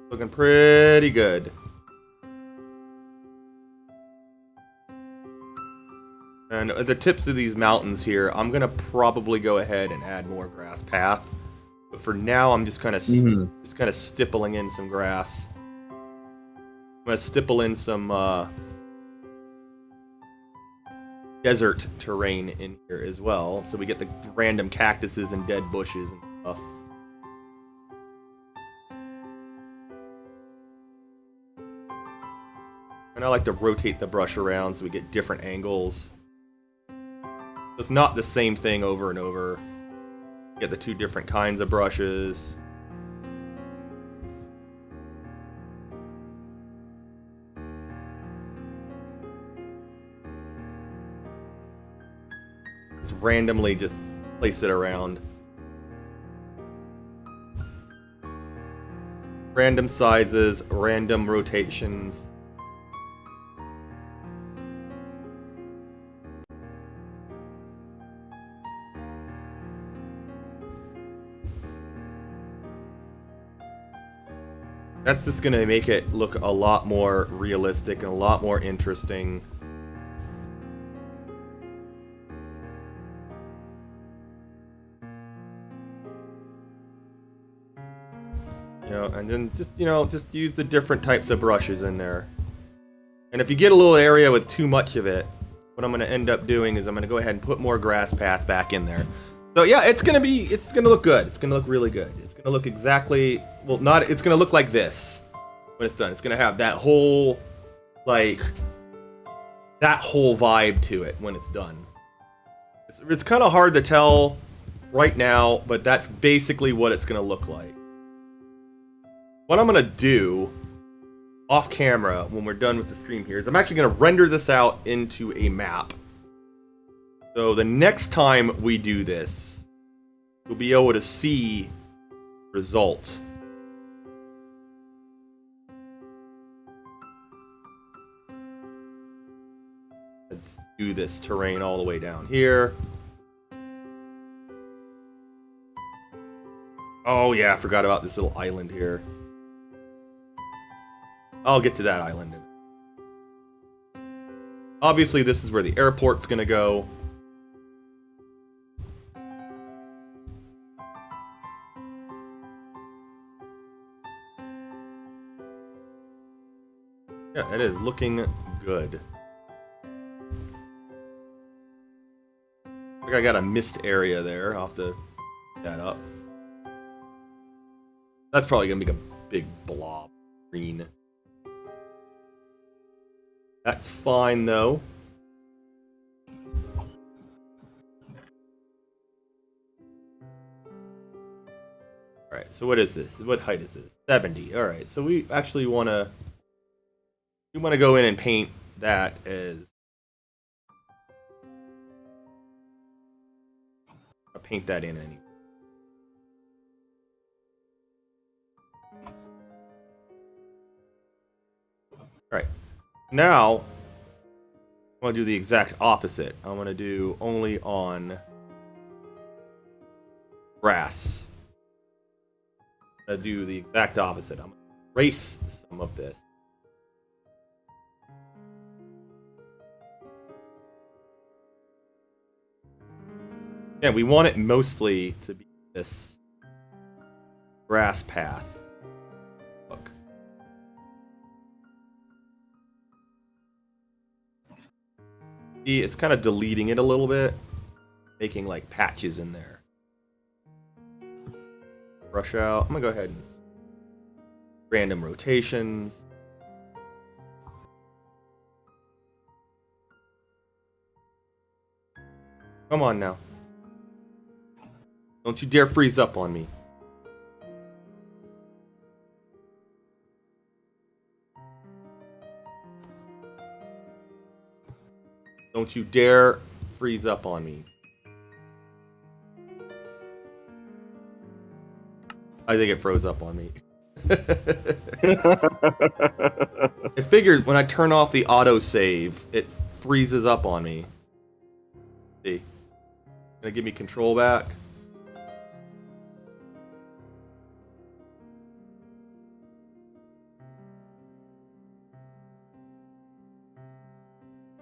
Looking pretty good. And at the tips of these mountains here, I'm gonna probably go ahead and add more grass path. But for now, I'm just kind of stippling in some grass. I'm gonna stipple in some desert terrain in here as well, so we get the random cactuses and dead bushes and stuff. And I like to rotate the brush around so we get different angles. It's not the same thing over and over. Get the two different kinds of brushes. Just randomly just place it around. Random sizes, random rotations. That's just going to make it look a lot more realistic and a lot more interesting. You know, and then just, you know, just use the different types of brushes in there. And if you get a little area with too much of it, what I'm going to end up doing is I'm going to go ahead and put more grass path back in there. So yeah, it's going to look good. It's going to look really good. It's going to look exactly, well, not, it's going to look like this when it's done. It's going to have that whole, like, that whole vibe to it when it's done. It's kind of hard to tell right now, but that's basically what it's going to look like. What I'm going to do off camera when we're done with the stream here is I'm actually going to render this out into a map. So the next time we do this, we'll be able to see result. Let's do this terrain all the way down here. Oh yeah, I forgot about this little island here. I'll get to that island. Obviously, this is where the airport's gonna go. Yeah, it is looking good. I think I got a missed area there. I'll have to pick that up. That's probably gonna make a big blob of green. That's fine though. Alright, so what is this? What height is this? 70. Alright, so we actually wanna go in and paint that as I'll paint that in anyway. Alright. Now I'm gonna do the exact opposite. I'm gonna do only on grass. I'm gonna do the exact opposite. I'm gonna erase some of this. Yeah, we want it mostly to be this grass path. Look. See, it's kind of deleting it a little bit, making like patches in there. Brush out. I'm gonna go ahead and random rotations. Come on now. Don't you dare freeze up on me. Don't you dare freeze up on me. I think it froze up on me. It figures when I turn off the autosave, it freezes up on me. See? Gonna give me control back.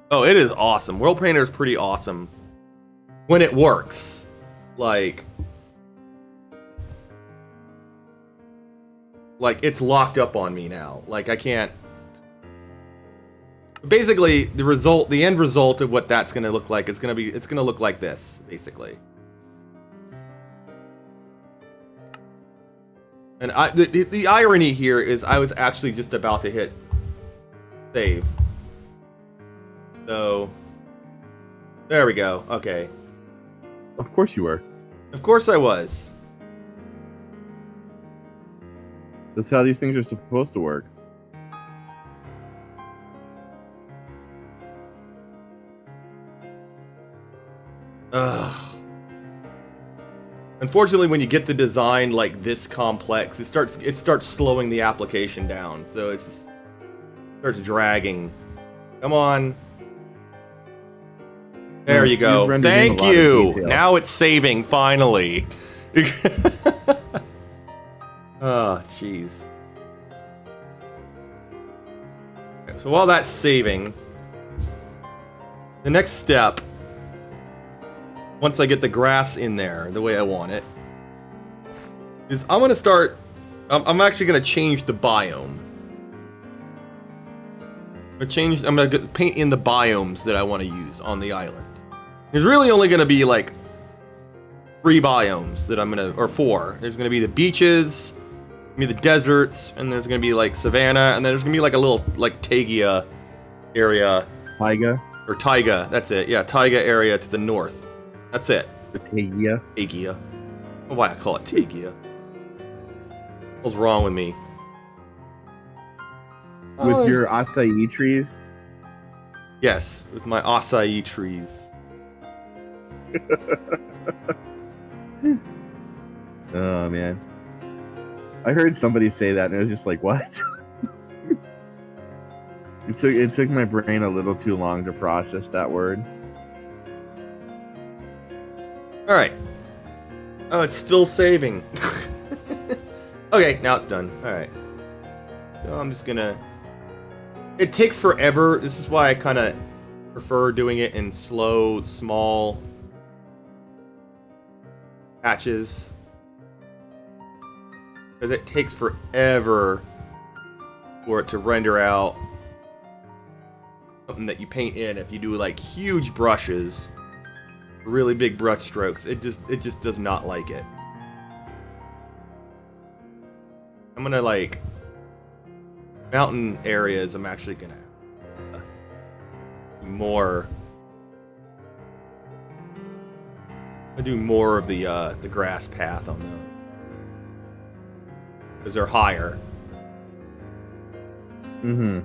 Oh, it is awesome. Worldpainter is pretty awesome when it works. Like it's locked up on me now. Like I can't. Basically, the end result of what that's gonna look like is it's gonna look like this, basically. And the irony here is I was actually just about to hit save. So, there we go. Okay. Of course you were. Of course I was. That's how these things are supposed to work. Ugh. Unfortunately, when you get the design like this complex, it starts slowing the application down. So it just starts dragging. Come on. There you go. Thank you. Now it's saving finally. Oh, jeez. Okay, so while that's saving, the next step, once I get the grass in there the way I want it, is I'm going to start... I'm actually going to change the biome. I'm going to paint in the biomes that I want to use on the island. There's really only going to be like 3 biomes that I'm going to... Or 4. There's going to be the beaches, the deserts, and there's going to be like savanna, and then there's going to be like a little like taiga area. Taiga? Or taiga, that's it. Yeah, taiga area to the north. That's it. The taiga? Taiga. I don't know why I call it taiga. What's wrong with me? With your acai trees? Yes, with my acai trees. Oh, man. I heard somebody say that, and it was just like, what? It took my brain a little too long to process that word. Alright. Oh, it's still saving. Okay, now it's done. Alright. So I'm just gonna... It takes forever. This is why I kind of prefer doing it in slow, small patches. Because it takes forever for it to render out something that you paint in. If you do like huge brushes, really big brush strokes, it just does not like it. I'm gonna like mountain areas. I'm actually gonna do more. I'm gonna do more of the grass path on them because they're higher. Mm-hmm.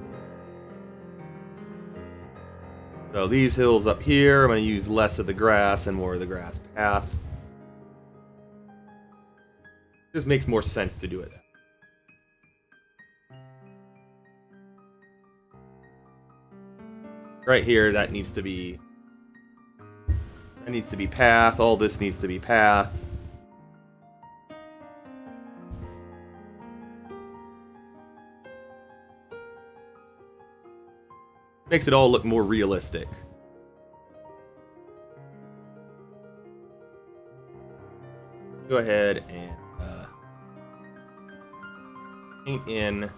So these hills up here, I'm going to use less of the grass and more of the grass path. This makes more sense to do it. Right here, that needs to be path. All this needs to be path. Makes it all look more realistic. Go ahead and paint in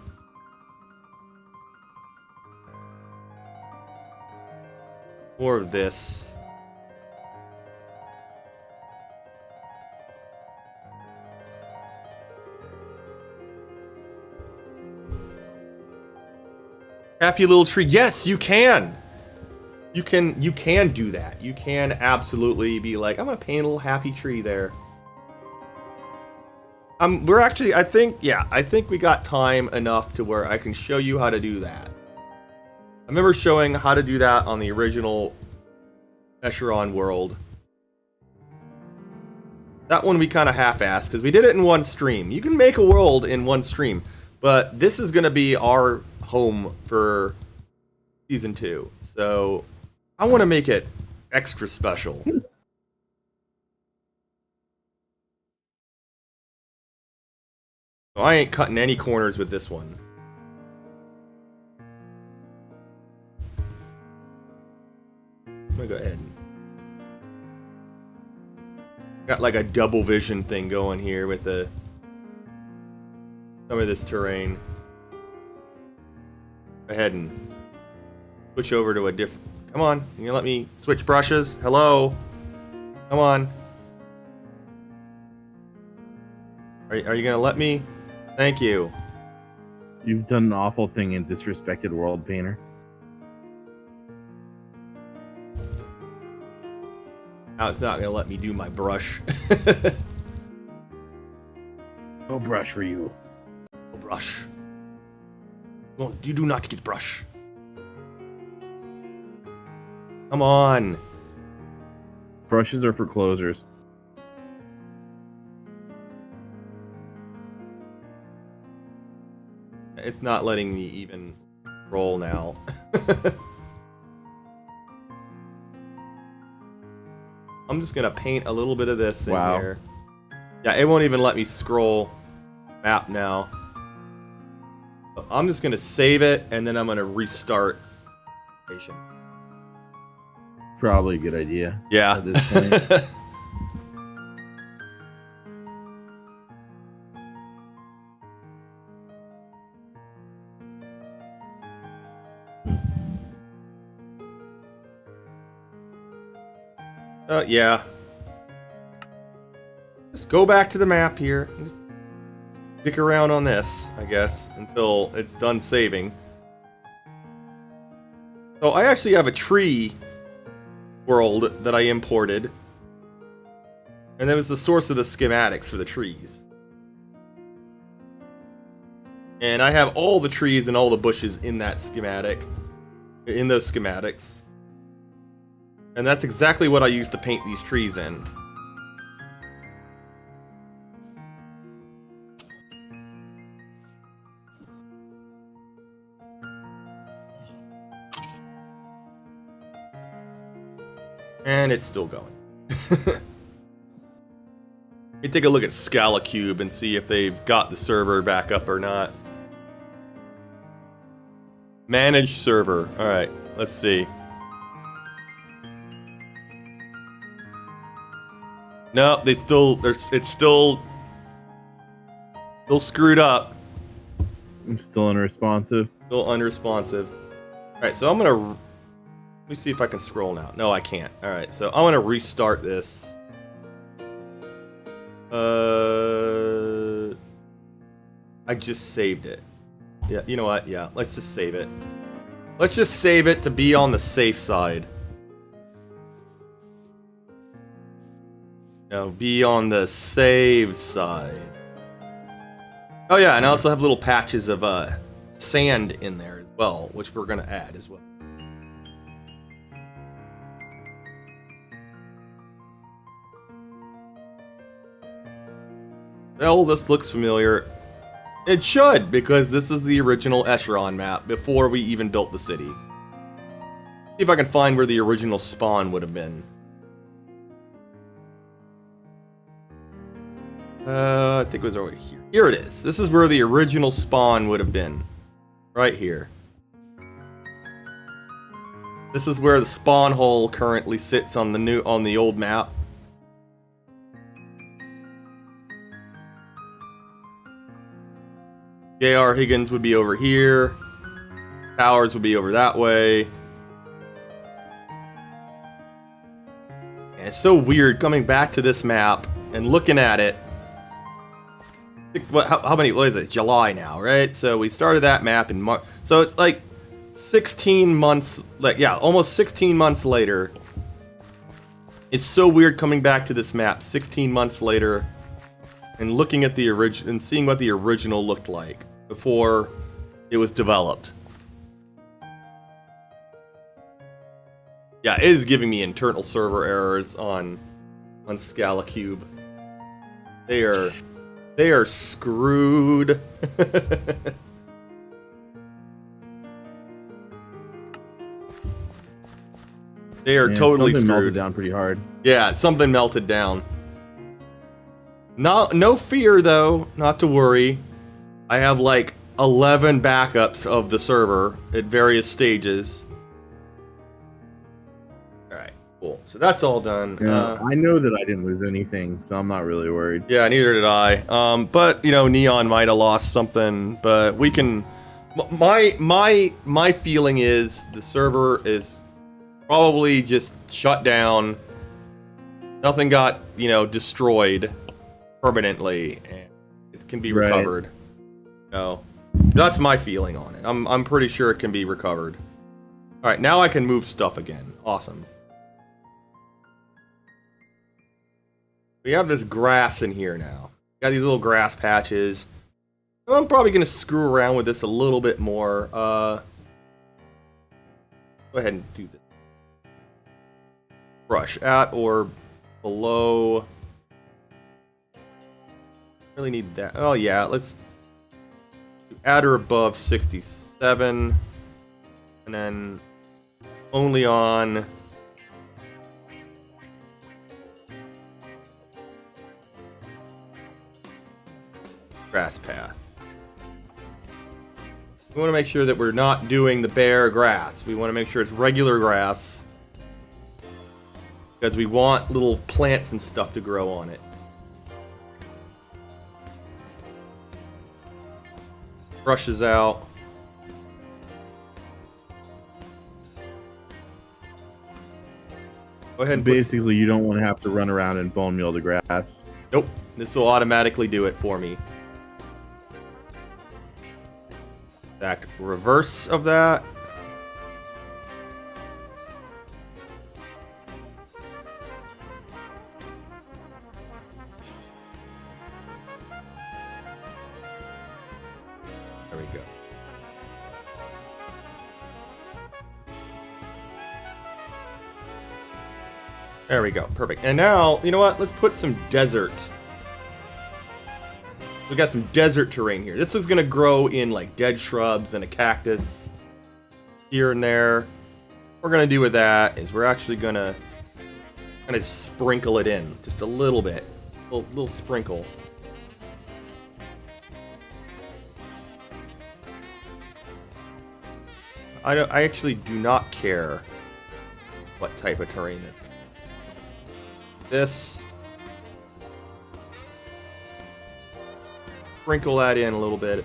more of this. Happy little tree. Yes, you can. You can do that. You can absolutely be like, I'm gonna paint a little happy tree there. We're actually, I think we got time enough to where I can show you how to do that. I remember showing how to do that on the original Escharon world. That one we kind of half-assed because we did it in one stream. You can make a world in one stream, but this is gonna be our home for season 2, so I want to make it extra special. So I ain't cutting any corners with this one. I'm gonna go ahead and got like a double vision thing going here with some of this terrain. Go ahead and switch over to a different... Come on, you gonna let me switch brushes? Hello? Come on. Are you gonna let me? Thank you. You've done an awful thing and disrespected Worldpainter. Now it's not gonna let me do my brush. No brush for you. No brush. No, you do not get brush. Come on. Brushes are for closers. It's not letting me even roll now. I'm just gonna paint a little bit of this in here. Yeah, it won't even let me scroll map now. I'm just gonna save it and then I'm gonna restart. Probably a good idea. Yeah. At this point. Yeah. Just go back to the map here. Just stick around on this, I guess, until it's done saving. So I actually have a tree world that I imported. And that was the source of the schematics for the trees. And I have all the trees and all the bushes in that schematic. In those schematics. And that's exactly what I used to paint these trees in. And it's still going. Let me take a look at Scalacube and see if they've got the server back up or not. Manage server. Alright, let's see. No, it's still screwed up. I'm still unresponsive. Still unresponsive. Alright, so I'm gonna... Let me see if I can scroll now. No, I can't. Alright, so I'm gonna restart this. I just saved it. Yeah, you know what? Yeah, let's just save it. Let's just save it to be on the safe side. No, be on the save side. Oh yeah, and I also have little patches of sand in there as well, which we're gonna add as well. Well, this looks familiar. It should, because this is the original Escharon map before we even built the city. See if I can find where the original spawn would have been. I think it was over here. Here it is. This is where the original spawn would have been. Right here. This is where the spawn hole currently sits on the old map. J.R. Higgins would be over here. Towers would be over that way. And it's so weird coming back to this map and looking at it. How many? What is it? July now, right? So we started that map in March. So it's like 16 months. Like, yeah, almost 16 months later. It's so weird coming back to this map 16 months later and looking at the original and seeing what the original looked like before it was developed. Yeah, it is giving me internal server errors on Scalacube. They are screwed. They are totally screwed. Something melted down down pretty hard. Yeah, something melted down. No fear though, not to worry. I have like 11 backups of the server at various stages. Alright, cool. So that's all done. Yeah, I know that I didn't lose anything, so I'm not really worried. Yeah, neither did I. But, you know, Neon might have lost something, but we can... My feeling is the server is probably just shut down. Nothing got, you know, destroyed permanently, and it can be recovered. No, that's my feeling on it. I'm pretty sure it can be recovered. All right, now I can move stuff again. Awesome. We have this grass in here now. Got these little grass patches. I'm probably gonna screw around with this a little bit more. Go ahead and do this. Brush at or below. Really need that. Oh yeah, let's add or above 67, and then only on grass path. We want to make sure that we're not doing the bare grass. We want to make sure it's regular grass because we want little plants and stuff to grow on it. Brushes out. Go ahead So and basically, you don't want to have to run around and bone meal the grass. Nope. This will automatically do it for me. Exact reverse of that. There we go. There we go. Perfect. And now, you know what? Let's put some desert. We got some desert terrain here. This is going to grow in like dead shrubs and a cactus here and there. What we're going to do with that is we're actually going to kind of sprinkle it in just a little bit. A little sprinkle. I actually do not care what type of terrain it's going to be. This. Sprinkle that in a little bit.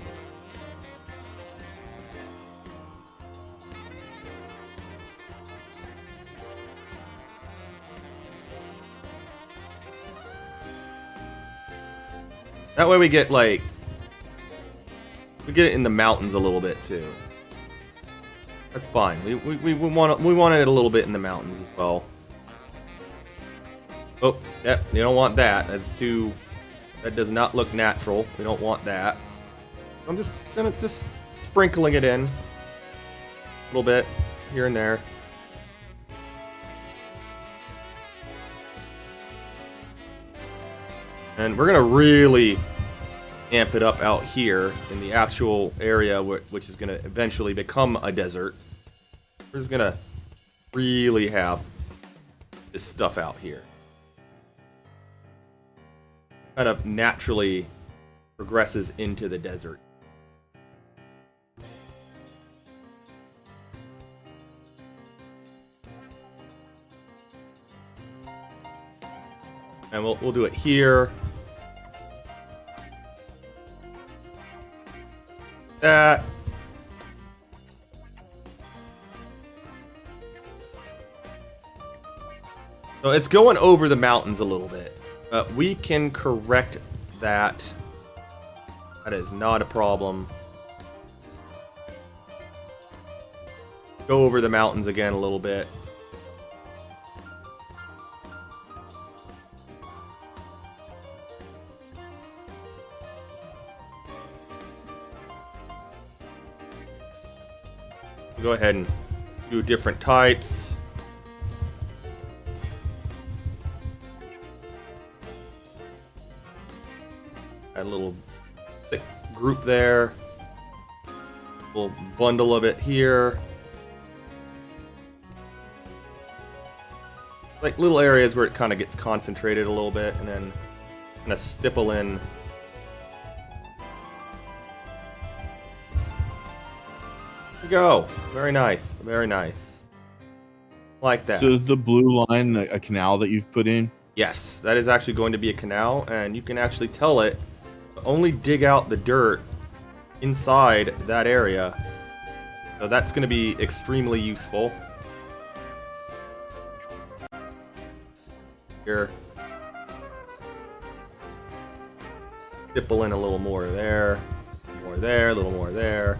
That way we get like we get it in the mountains a little bit too. That's fine. We wanted it a little bit in the mountains as well. Oh, yeah, you don't want that. That's too. That does not look natural. We don't want that. I'm just sprinkling it in a little bit here and there. And we're gonna really amp it up out here in the actual area which is gonna eventually become a desert. We're just gonna really have this stuff out here. Kind of naturally progresses into the desert. And we'll do it here. That. So it's going over the mountains a little bit. We can correct that. That is not a problem. Go over the mountains again a little bit. Go ahead and do different types. Add a little thick group there. A little bundle of it here. Like little areas where it kind of gets concentrated a little bit, and then kind of stipple in. There we go. Very nice. Very nice. Like that. So is the blue line a canal that you've put in? Yes, that is actually going to be a canal, and you can actually tell it to only dig out the dirt inside that area. So that's going to be extremely useful. Here. Stipple in a little more there, a little more there.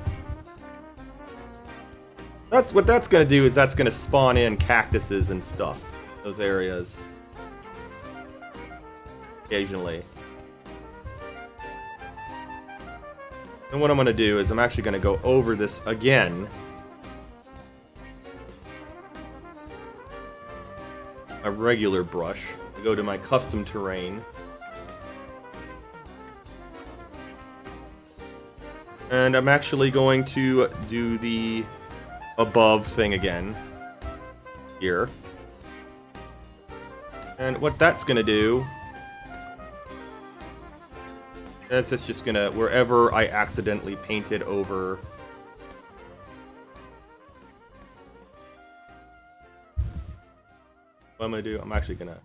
That's what that's going to do, is that's going to spawn in cactuses and stuff, those areas. Occasionally. And what I'm going to do is I'm actually going to go over this again. A regular brush I go to my custom terrain. And I'm actually going to do the above thing again. Here. And what that's going to do... That's just going to... Wherever I accidentally painted over... What I'm going to do... I'm actually going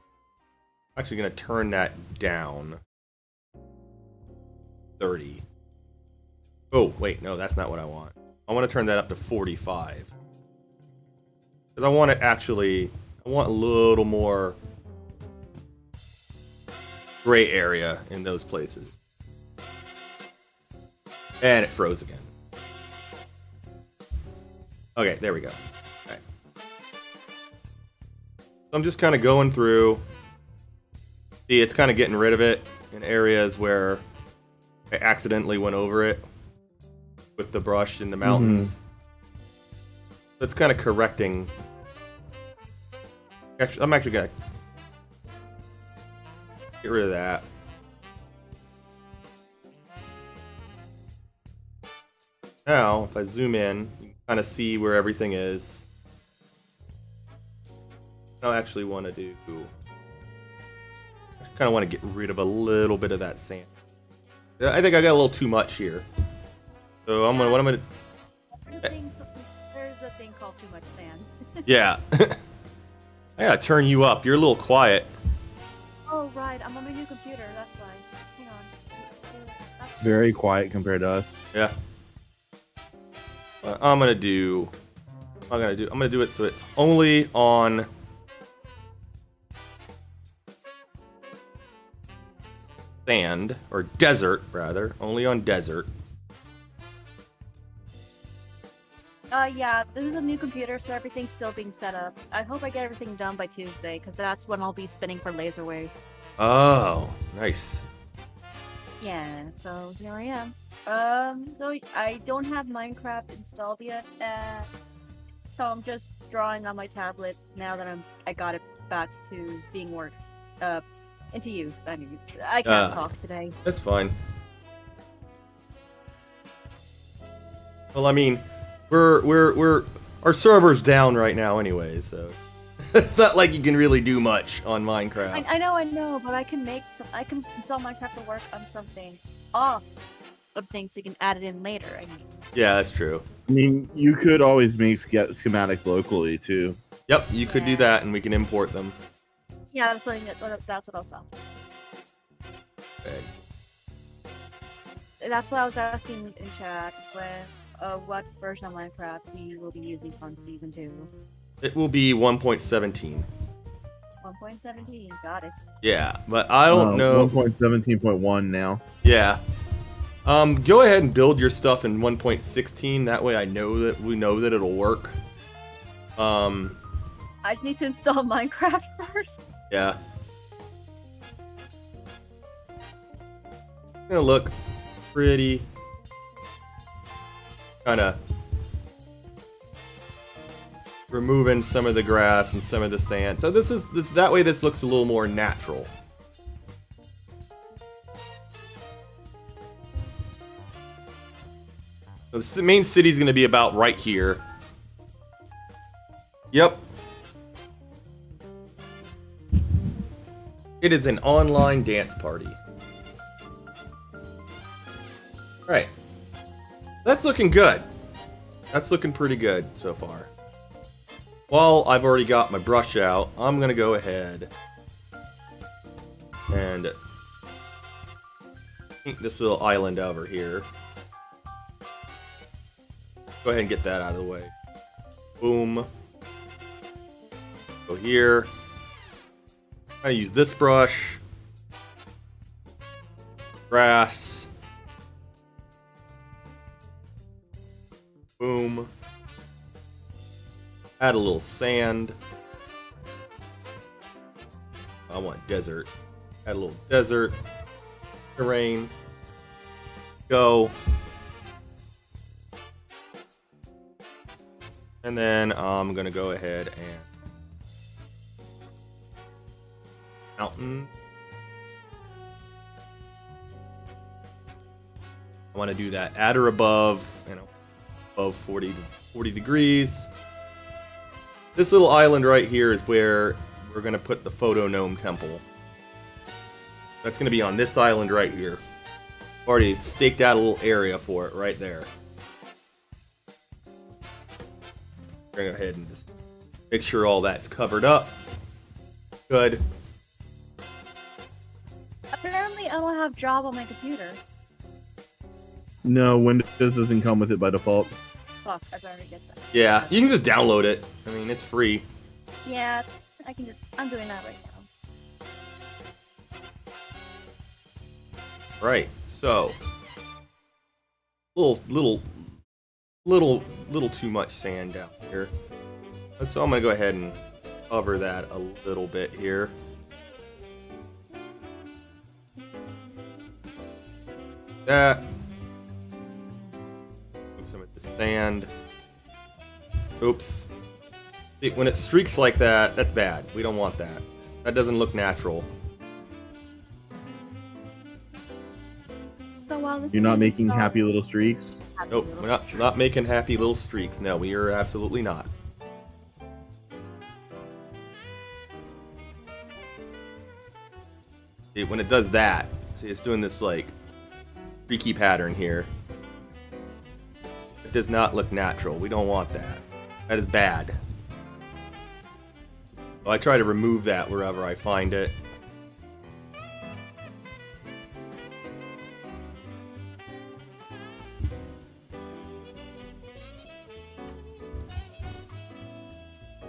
to turn that down. 30. Oh, wait, no, that's not what I want. I want to turn that up to 45. Because I want it actually... I want a little more gray area in those places. And it froze again. Okay, there we go. Okay. So I'm just kind of going through. See, it's kind of getting rid of it in areas where I accidentally went over it with the brush in the mountains. So it's kind of correcting. Actually, I'm actually gonna get rid of that. Now, if I zoom in, you can kind of see where everything is. I actually want to do... I kind of want to get rid of a little bit of that sand. I think I got a little too much here. So I'm gonna... What I'm gonna... There's a thing called too much sand. Yeah. I gotta turn you up. You're a little quiet. Oh, right. I'm on my new computer. That's why. Hang on. Very quiet compared to us. Yeah. I'm gonna do it so it's only on sand, or desert rather, only on desert. Yeah, this is a new computer, so everything's still being set up. I hope I get everything done by Tuesday, because that's when I'll be spinning for Laser Wave. Oh, nice. Yeah, so here I am. So I don't have Minecraft installed yet, so I'm just drawing on my tablet now that I got it back to being into use. I mean, I can't talk today. That's fine. Well, I mean, we're our server's down right now anyway, so it's not like you can really do much on Minecraft. I know, but I can install Minecraft to work on something off of things so you can add it in later. I mean. Yeah, that's true. I mean, you could always make schematics locally too. Yep, you could do that, and we can import them. Yeah, that's what I'll sell. Okay. That's why I was asking in chat what version of Minecraft we will be using on Season 2. It will be 1.17. 1.17, got it. Yeah, but I don't know. 1.17.1 now. Yeah. Go ahead and build your stuff in 1.16. That way, we know that it'll work. I need to install Minecraft first. Yeah. It's gonna look pretty. Kind of removing some of the grass and some of the sand. So that way this looks a little more natural. So the main city is going to be about right here. Yep. It is an online dance party. Right. That's looking good. That's looking pretty good so far. While I've already got my brush out, I'm going to go ahead and paint this little island over here. Go ahead and get that out of the way. Boom. Go here. I'm going to use this brush. Grass. Boom. Add a little sand. I want desert. Add a little desert. Terrain. Go. And then I'm going to go ahead and mountain. I want to do that at or above, above 40 degrees. This little island right here is where we're going to put the photo gnome temple. That's going to be on this island right here. Already staked out a little area for it right there. We're going to go ahead and just make sure all that's covered up. Good. Apparently, I don't have Java on my computer. No, Windows doesn't come with it by default. Fuck, I better get that. Yeah, you can just download it. I mean, it's free. Yeah, I can just. I'm doing that right now. Right. So, little too much sand down here. So I'm gonna go ahead and cover that a little bit here. That. Move some of the sand. Oops. See, when it streaks like that, that's bad. We don't want that. That doesn't look natural. So while this You're not is making installed- happy little streaks. Happy Nope, little we're not making happy little streaks. No, we are absolutely not. See, when it does that, see, it's doing this like freaky pattern here. It does not look natural. We don't want that. That is bad. So I try to remove that wherever I find it.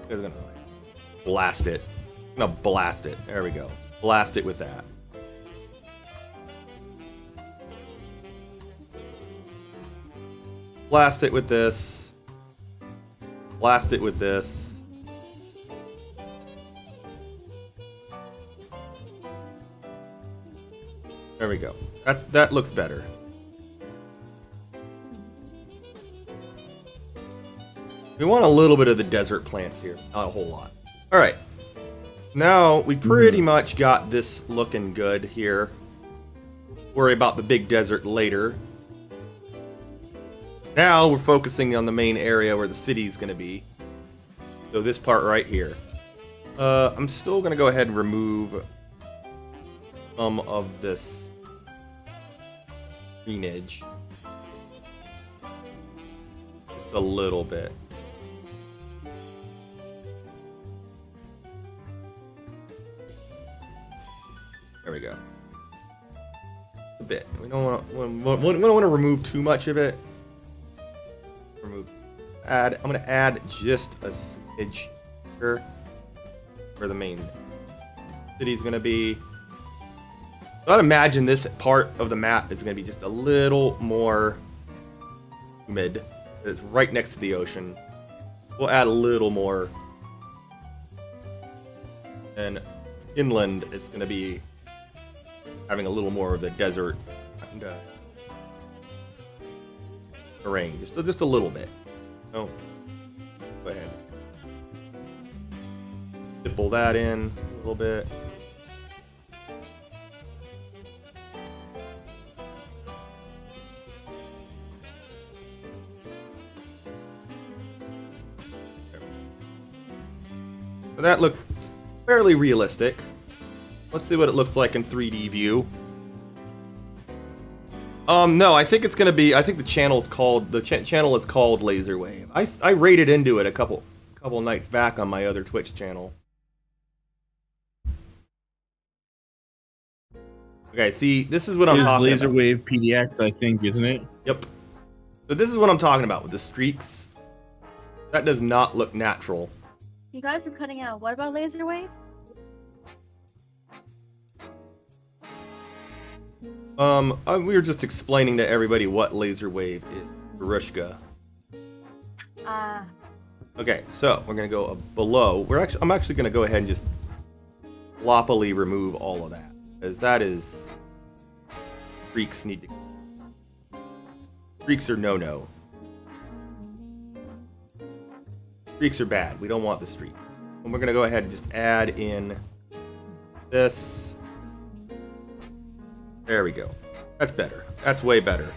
I'm gonna blast it. I'm gonna blast it. There we go. Blast it with that. Blast it with this. Blast it with this. There we go. That looks better. We want a little bit of the desert plants here, not a whole lot. All right. Now we pretty much got this looking good here. Worry about the big desert later. Now we're focusing on the main area where the city's going to be. So this part right here. I'm still going to go ahead and remove some of this greenage. Just a little bit. There we go. A bit. We don't want to remove too much of it. Remove. Add. I'm gonna add just a smidge here where the main city's gonna be. So I'd imagine this part of the map is gonna be just a little more humid. It's right next to the ocean. We'll add a little more. And inland, it's gonna be having a little more of the desert and terrain, just a little bit. Oh, go ahead. Pull that in a little bit. So that looks fairly realistic. Let's see what it looks like in 3D view. No, I think it's gonna be. I think the channel is called Laser Wave. I rated into it a couple nights back on my other Twitch channel. Okay, see, this is what I'm talking Laser about. Wave PDX, I think, isn't it? Yep. So this is what I'm talking about with the streaks. That does not look natural. You guys were cutting out. What about laser wave? We were just explaining to everybody what laser wave is. Barushka. Okay, so we're gonna go below. I'm actually gonna go ahead and just floppily remove all of that, because that is streaks need to. Streaks are no. Streaks are bad. We don't want the streak. And we're gonna go ahead and just add in this. There we go. That's better. That's way better.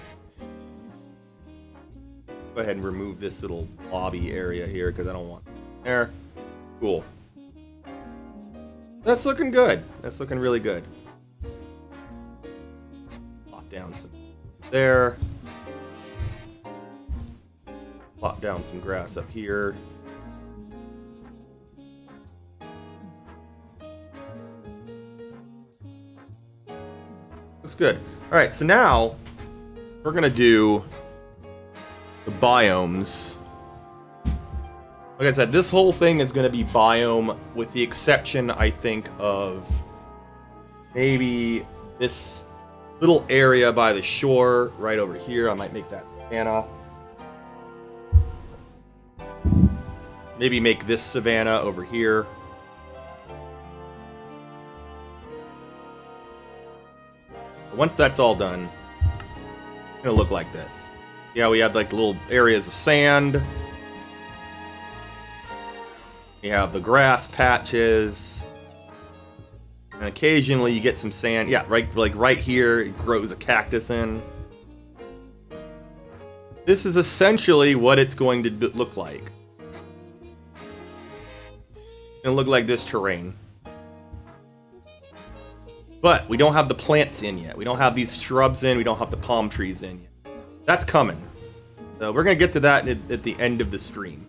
Go ahead and remove this little lobby area here because I don't want it there. Cool. That's looking good. That's looking really good. Plop down some there. Plop down some grass up here. Looks good. All right, so now we're gonna do the biomes. Like I said, this whole thing is gonna be biome, with the exception, I think, of maybe this little area by the shore right over here. I might make that savanna. Maybe make this savanna over here. Once that's all done, it's gonna look like this. Yeah, we have like little areas of sand. We have the grass patches. And occasionally you get some sand. Yeah, right here it grows a cactus in. This is essentially what it's going to look like. It's gonna look like this terrain. But we don't have the plants in yet. We don't have these shrubs in. We don't have the palm trees in yet. That's coming. So we're going to get to that at the end of the stream.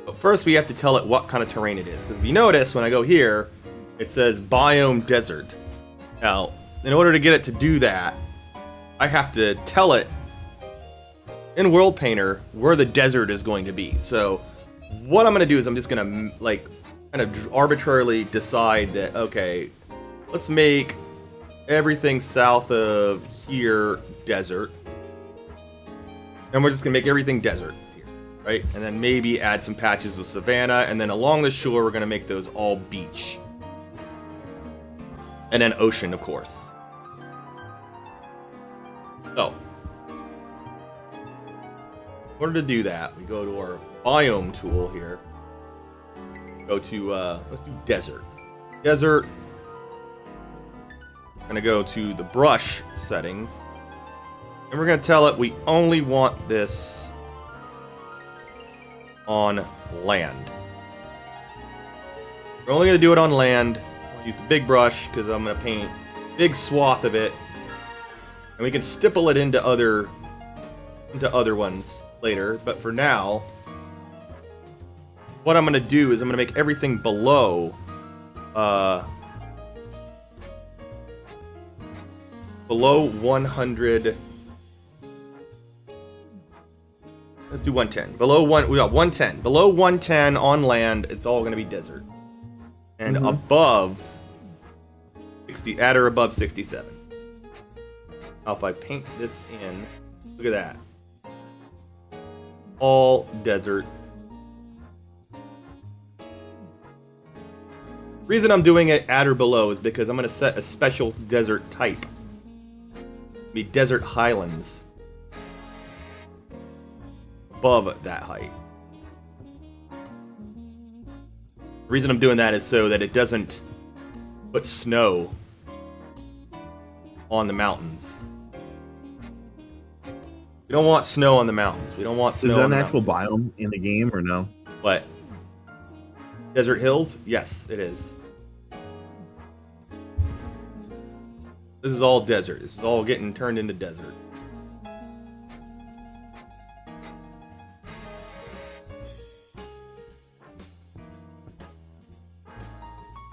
But first we have to tell it what kind of terrain it is. Because if you notice, when I go here, it says Biome Desert. Now, in order to get it to do that, I have to tell it in Worldpainter where the desert is going to be. So what I'm going to do is I'm just going to like kind of arbitrarily decide that, okay, let's make everything south of here desert. And we're just going to make everything desert here, right? And then maybe add some patches of savanna. And then along the shore, we're going to make those all beach. And then ocean, of course. So, in order to do that, we go to our biome tool here. Go to, let's do desert. Desert. We're gonna go to the brush settings, and we're gonna tell it we only want this on land. We're only gonna do it on land. I'll use the big brush because I'm gonna paint a big swath of it, and we can stipple it into other ones later. But for now, what I'm gonna do is I'm gonna make everything below below 100. Let's do 110. We got 110. Below 110 on land, it's all going to be desert. And above 60, at or above 67. Now if I paint this in, look at that. All desert. The reason I'm doing it at or below is because I'm going to set a special desert type. Be desert highlands above that height. The reason I'm doing that is so that it doesn't put snow on the mountains. We don't want snow on the mountains. We don't want snow. Is that on an the actual mountains. biome in the game or no? What? Desert hills? Yes, it is. This is all desert. This is all getting turned into desert.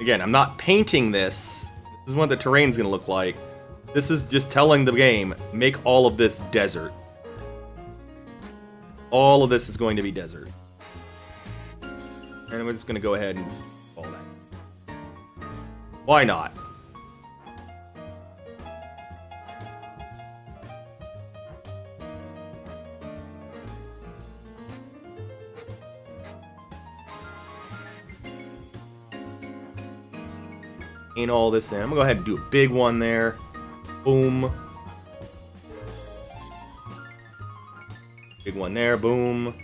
Again, I'm not painting this. This is what the terrain's going to look like. This is just telling the game, make all of this desert. All of this is going to be desert. And we're just going to go ahead and all that. Why not? Paint all this in. I'm gonna go ahead and do a big one there. Boom. Big one there. Boom.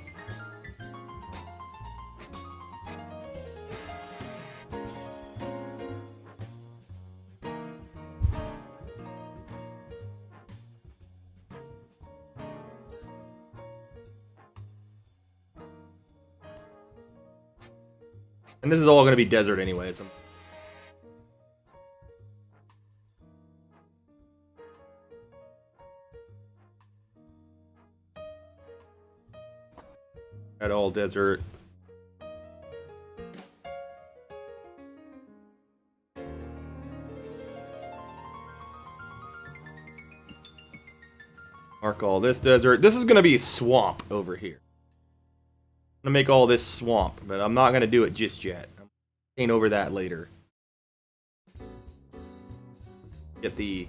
And this is all going to be desert anyways. At all desert. Mark all this desert. This is going to be swamp over here. I'm going to make all this swamp, but I'm not going to do it just yet. I'm going to paint over that later. Get the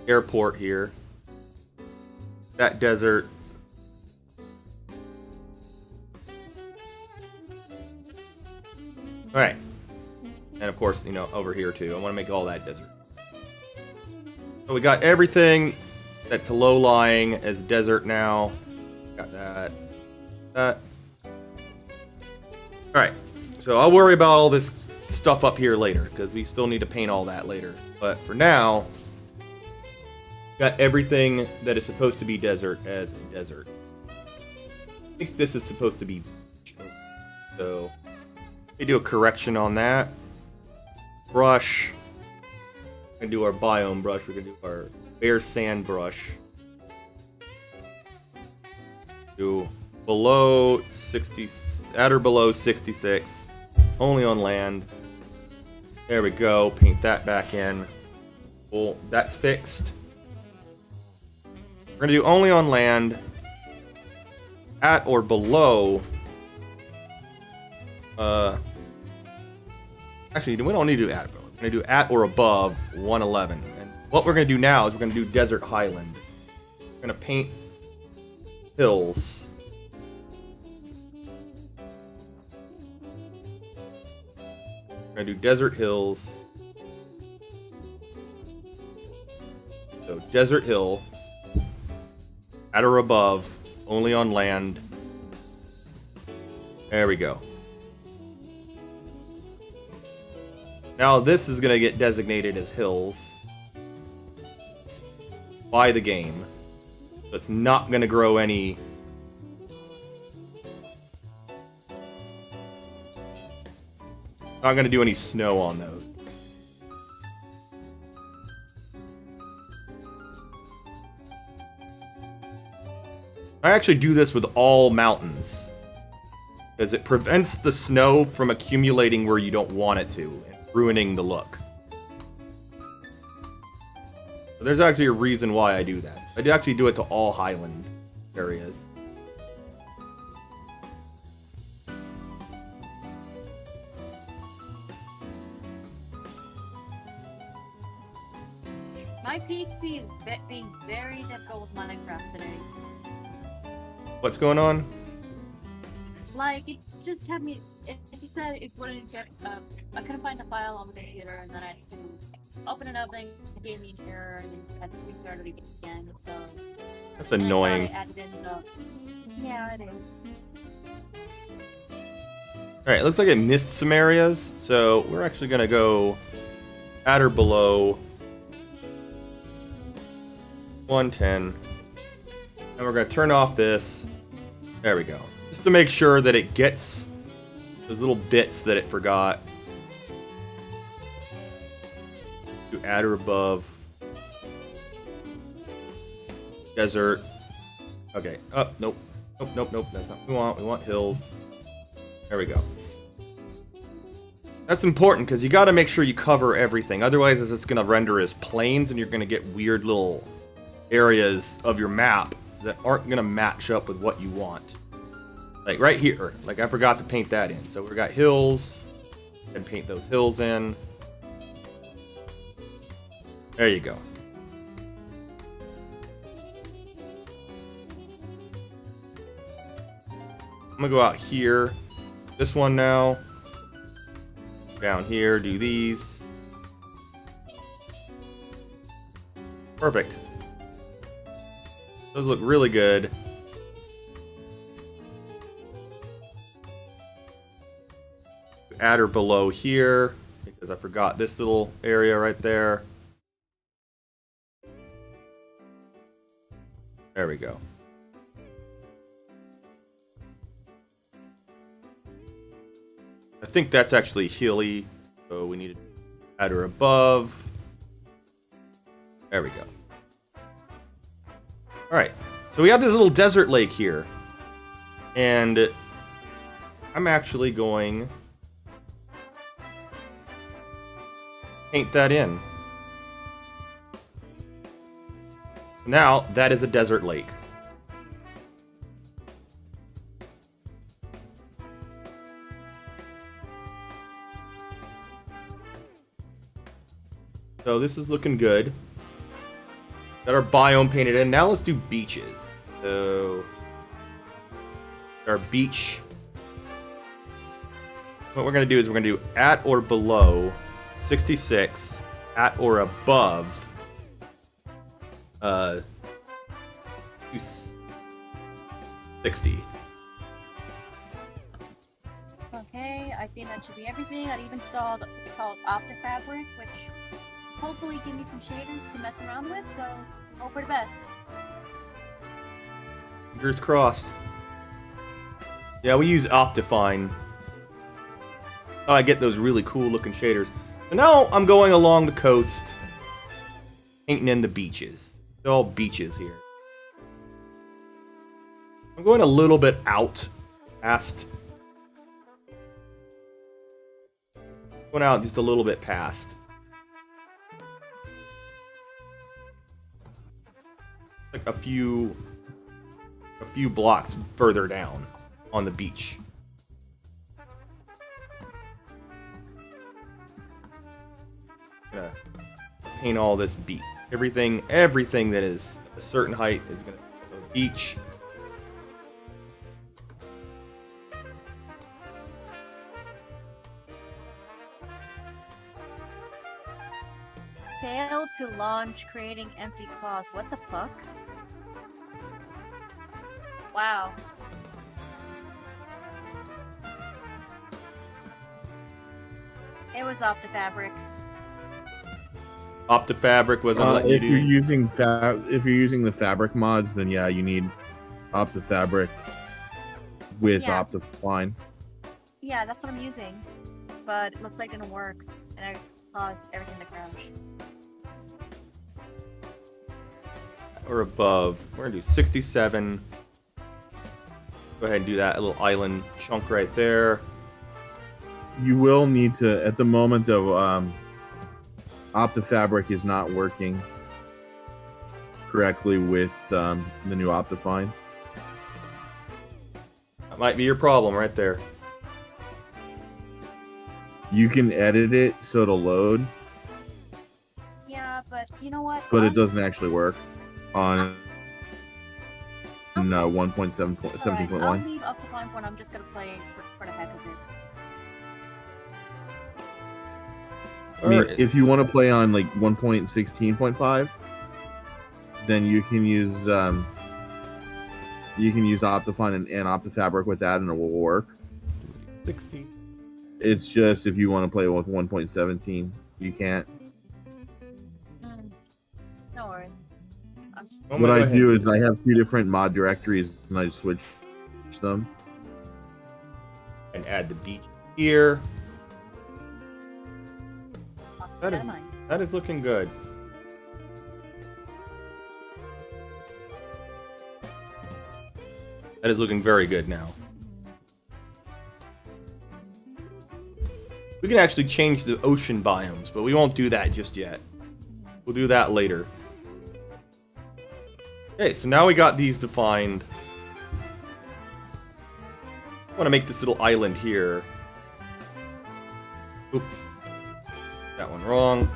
airport here. That desert. Alright. And of course, you know, over here too. I want to make all that desert. So we got everything that's low-lying as desert now. Got that. That. Alright. So I'll worry about all this stuff up here later, because we still need to paint all that later. But for now, got everything that is supposed to be desert as desert. I think this is supposed to be beach. So we do a correction on that. Brush. We're gonna do our biome brush. We're gonna do our bare sand brush. Do below 60, at or below 66. Only on land. There we go. Paint that back in. Cool. That's fixed. We're gonna do only on land. At or below. Actually, we don't need to do at. We're gonna do at or above 111. And what we're gonna do now is we're gonna do desert highland. We're gonna paint hills. We're gonna do desert hills. So desert hill, at or above, only on land. There we go. Now this is gonna get designated as hills by the game. So it's not gonna grow any. Not gonna do any snow on those. I actually do this with all mountains, because it prevents the snow from accumulating where you don't want it to, and ruining the look. So there's actually a reason why I do that. I actually do it to all highland areas. My PC is being very difficult with Minecraft today. What's going on? Like, it just had me. It just said it wouldn't get. I couldn't find the file on the computer, and then I had to open it up, and it gave me an error, and then I had to restart it again. So That's annoying. I added in the. Yeah, it is. Alright, looks like it missed some areas, so we're actually gonna go at or below 110. And we're gonna turn off this. There we go. Just to make sure that it gets those little bits that it forgot. Do at or above. Desert. Okay. Oh, nope. Nope, nope, nope. That's not what we want. We want hills. There we go. That's important because you got to make sure you cover everything. Otherwise, it's just going to render as plains, and you're going to get weird little areas of your map that aren't going to match up with what you want. Like right here. Like I forgot to paint that in. So we got hills. And paint those hills in. There you go. I'm going to go out here. This one now. Down here, do these. Perfect. Those look really good. At or below here, because I forgot this little area right there. There we go. think that's actually hilly, so we need to add her above. There we go. All right, so we have this little desert lake here, and I'm actually going to paint that in. Now that is a desert lake. So this is looking good. Got our biome painted in. Now let's do beaches. So our beach. What we're gonna do is we're gonna do at or below 66, at or above 60. Okay, I think that should be everything. I've even installed something called Optifabric, which hopefully give me some shaders to mess around with, so hope for the best. Fingers crossed. Yeah, we use Optifine. Oh, I get those really cool looking shaders. So now I'm going along the coast, painting in the beaches. They're all beaches here. I'm going a little bit out past. Going out just a little bit past. Like a few blocks further down on the beach. Gonna paint all this beach. Everything that is a certain height is gonna go to the beach. Failed to launch creating empty claws. What the fuck? Wow. It was Optifabric. Optifabric wasn't letting you if do. you're using if you're using the fabric mods, then yeah, you need Optifabric with Yeah. Optifine. Yeah, that's what I'm using. But it looks like it didn't work, and I caused everything to crash. Or above. We're gonna do 67. Go ahead and do that. A little island chunk right there. You will need to, at the moment though, Optifabric is not working correctly with the new Optifine. That might be your problem right there. You can edit it so it'll load, Yeah, but you know what? but it doesn't actually work on 1.7.17.1. Alright, I'll leave Optifine when I'm just gonna play for the heck of it. I mean, Or- if you want to play on like 1.16.5, then you can use Optifine and Optifabric with that, and it will work. 60. It's just if you want to play with 1.17, you can't. No worries. I'm What gonna I go ahead do and is I have two different mod directories, and I switch them. and add the beach here. That is Never mind. that is looking good. That is looking very good now. We can actually change the ocean biomes, but we won't do that just yet. We'll do that later. Okay, so now we got these defined. I want to make this little island here. Oop. That one wrong.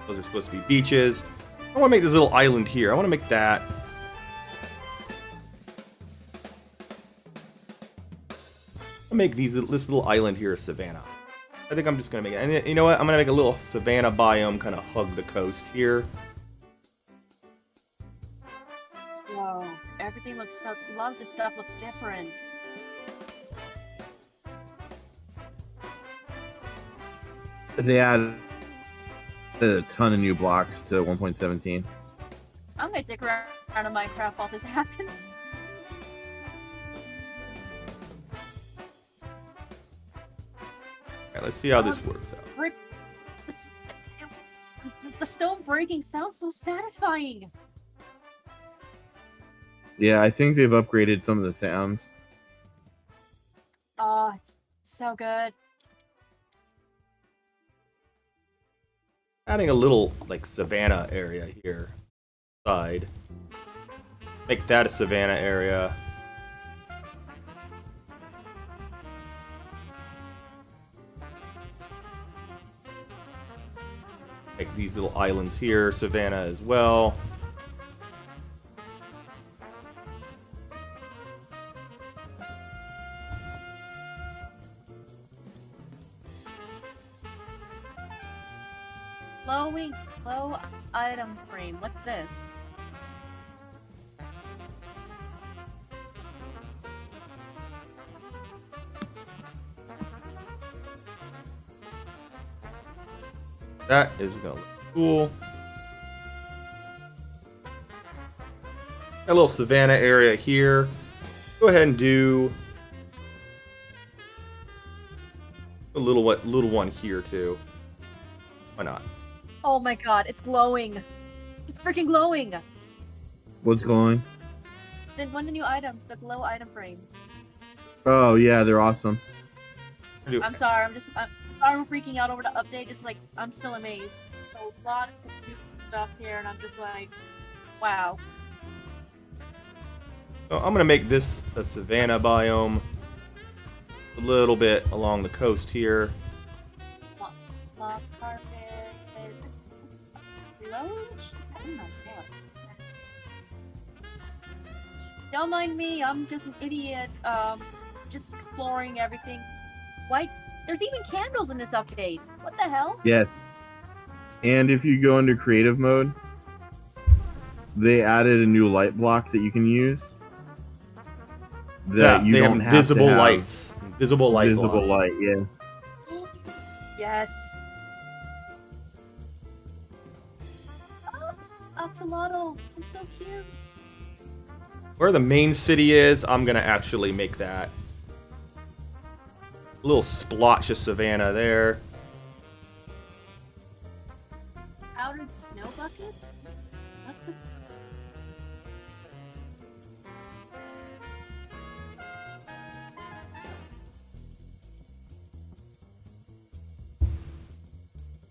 Those are supposed to be beaches. I want to make this little island here. I want to make that. I'll make this little island here a savanna. I think I'm just going to make it. And you know what? I'm going to make a little savanna biome kind of hug the coast here. Whoa, everything looks so. A lot of this stuff looks different. They added a ton of new blocks to 1.17. I'm gonna dick around in Minecraft while this happens. Alright, let's see how this works out. Brick. The stone breaking sounds so satisfying. Yeah, I think they've upgraded some of the sounds. Oh, it's so good. Adding a little, like, savanna area here. Side. Make that a savanna area. Make these little islands here, savanna as well. Low item frame. What's this? That is gonna look cool. A little savanna area here. Go ahead and do a little one here too. Why not? Oh my god, it's glowing. It's freaking glowing. What's going? Then one of the new items, the glow item frame. Oh yeah, they're awesome. I'm sorry, I'm sorry I'm freaking out over the update. It's like, I'm still amazed. So a lot of new stuff here, and I'm just like, wow. So I'm gonna make this a savanna biome. A little bit along the coast here. Lost carpet. Lounge? Oh my god. Don't mind me, I'm just an idiot. Just exploring everything. Why? There's even candles in this update. What the hell? Yes. And if you go into creative mode, they added a new light block that you can use. That you they don't have have visible to have lights. Visible light. Visible blocks. light, yeah. Yes. Oh, Axolotl. I'm so cute. Where the main city is, I'm gonna actually make that. A little splotch of savanna there. Powdered snow buckets? What the...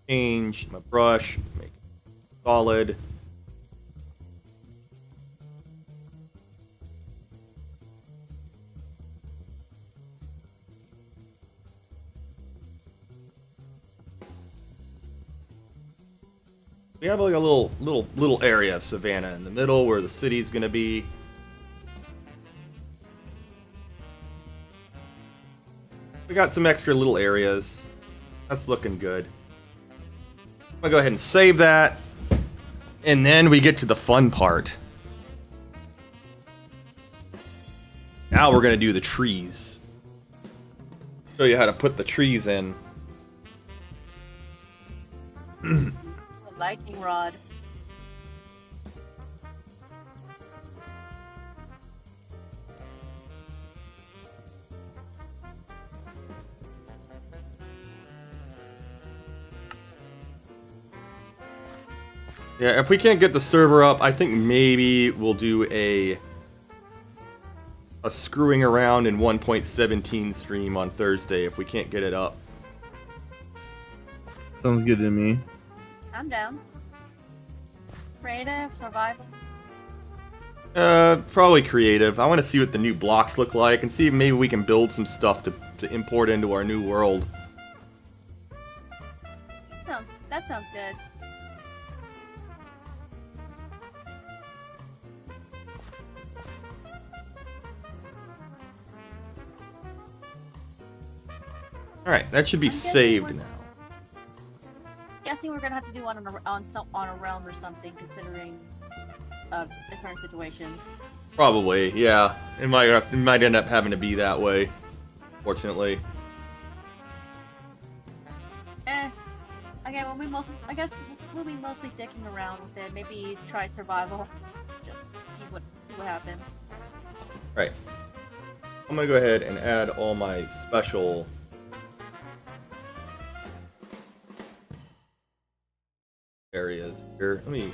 Change my brush, make it solid. We have like a little area of savanna in the middle where the city's gonna be. We got some extra little areas. That's looking good. I'm gonna go ahead and save that. And then we get to the fun part. Now we're gonna do the trees. Show you how to put the trees in. Lightning rod. Yeah, if we can't get the server up, I think maybe we'll do a screwing around in 1.17 stream on Thursday if we can't get it up. Sounds good to me. I'm down. Creative, survival. Probably creative. I want to see what the new blocks look like and see if maybe we can build some stuff to import into our new world. That sounds good. Alright, that should be saved now. Guessing we're gonna have to do one on a realm or something, considering the current situation. Probably, yeah. It might end up having to be that way, fortunately. Okay, well I guess we'll be mostly dicking around with it. Maybe try survival. Just see what happens. Right. I'm gonna go ahead and add all my special areas here. Let me.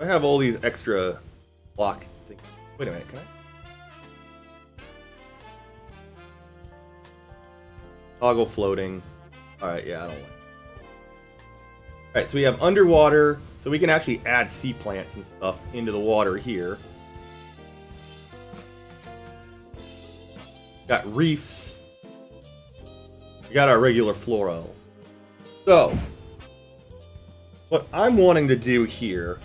I have all these extra block things. Wait a minute, can I? Toggle floating. Alright, yeah, I don't like it. Alright, so we have underwater, so we can actually add sea plants and stuff into the water here. Got reefs. We got our regular Flora. So, what I'm wanting to do here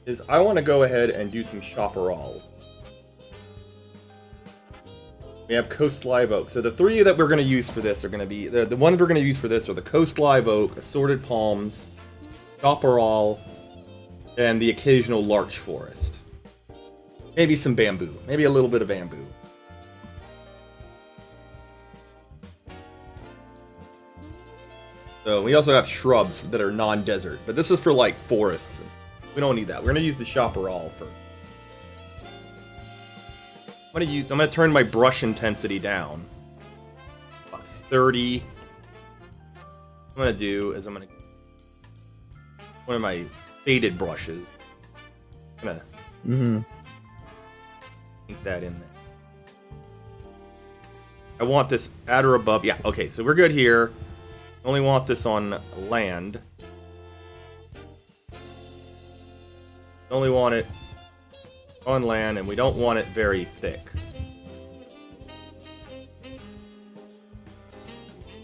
is I want to go ahead and do some chaparral. We have coast live oak. So the three that we're going to use for this are going to be the ones we're going to use for this are the coast live oak, assorted palms, chaparral, and the occasional larch forest. Maybe some bamboo. Maybe a little bit of bamboo. So we also have shrubs that are non-desert, but this is for like forests. We don't need that. We're gonna use the chaparral for. I'm gonna turn my brush intensity down. About 30. What I'm gonna do is I'm gonna one of my faded brushes. I'm gonna ink that in there. I want this at or above. Yeah, okay, so we're good here. Only want this on land. Only want it on land, and we don't want it very thick.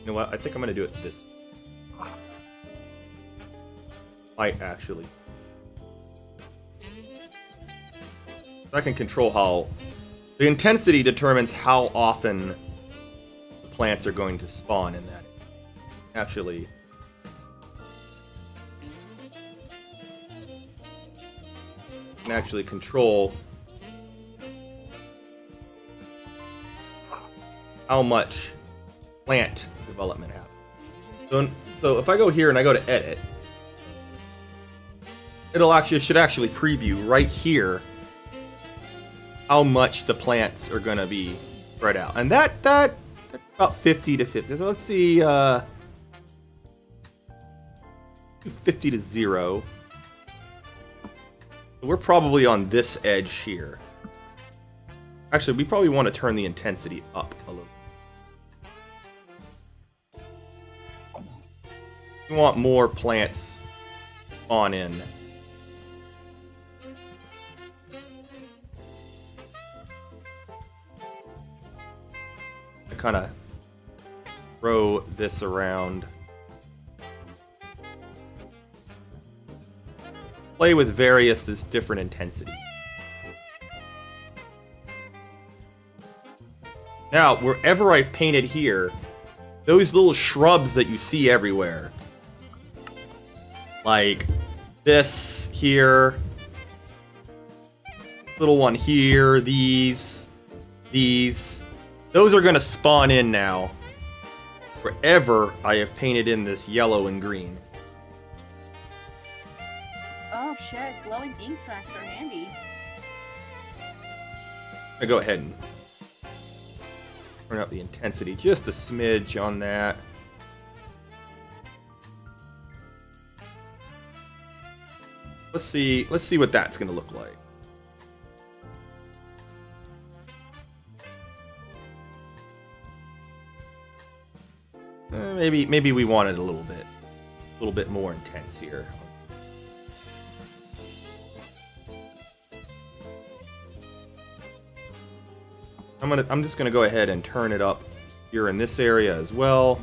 You know what? I think I'm gonna do it this. Might actually. I can control how the intensity determines how often the plants are going to spawn in that. Actually, can actually control how much plant development happens. So if I go here and I go to edit, it should actually preview right here how much the plants are going to be spread out, and that's about 50 to 50. So let's see. 50 to 0. We're probably on this edge here. Actually, we probably want to turn the intensity up a little. We want more plants on in. I kind of throw this around. Play with various different intensity. Now, wherever I've painted here, those little shrubs that you see everywhere, like this here, little one here, these, those are going to spawn in now wherever I have painted in this yellow and green. Oh shit, glowing ink sacks are handy. I go ahead and turn up the intensity just a smidge on that. Let's see what that's gonna look like. Maybe we want it a little bit more intense here. I'm just gonna go ahead and turn it up here in this area as well.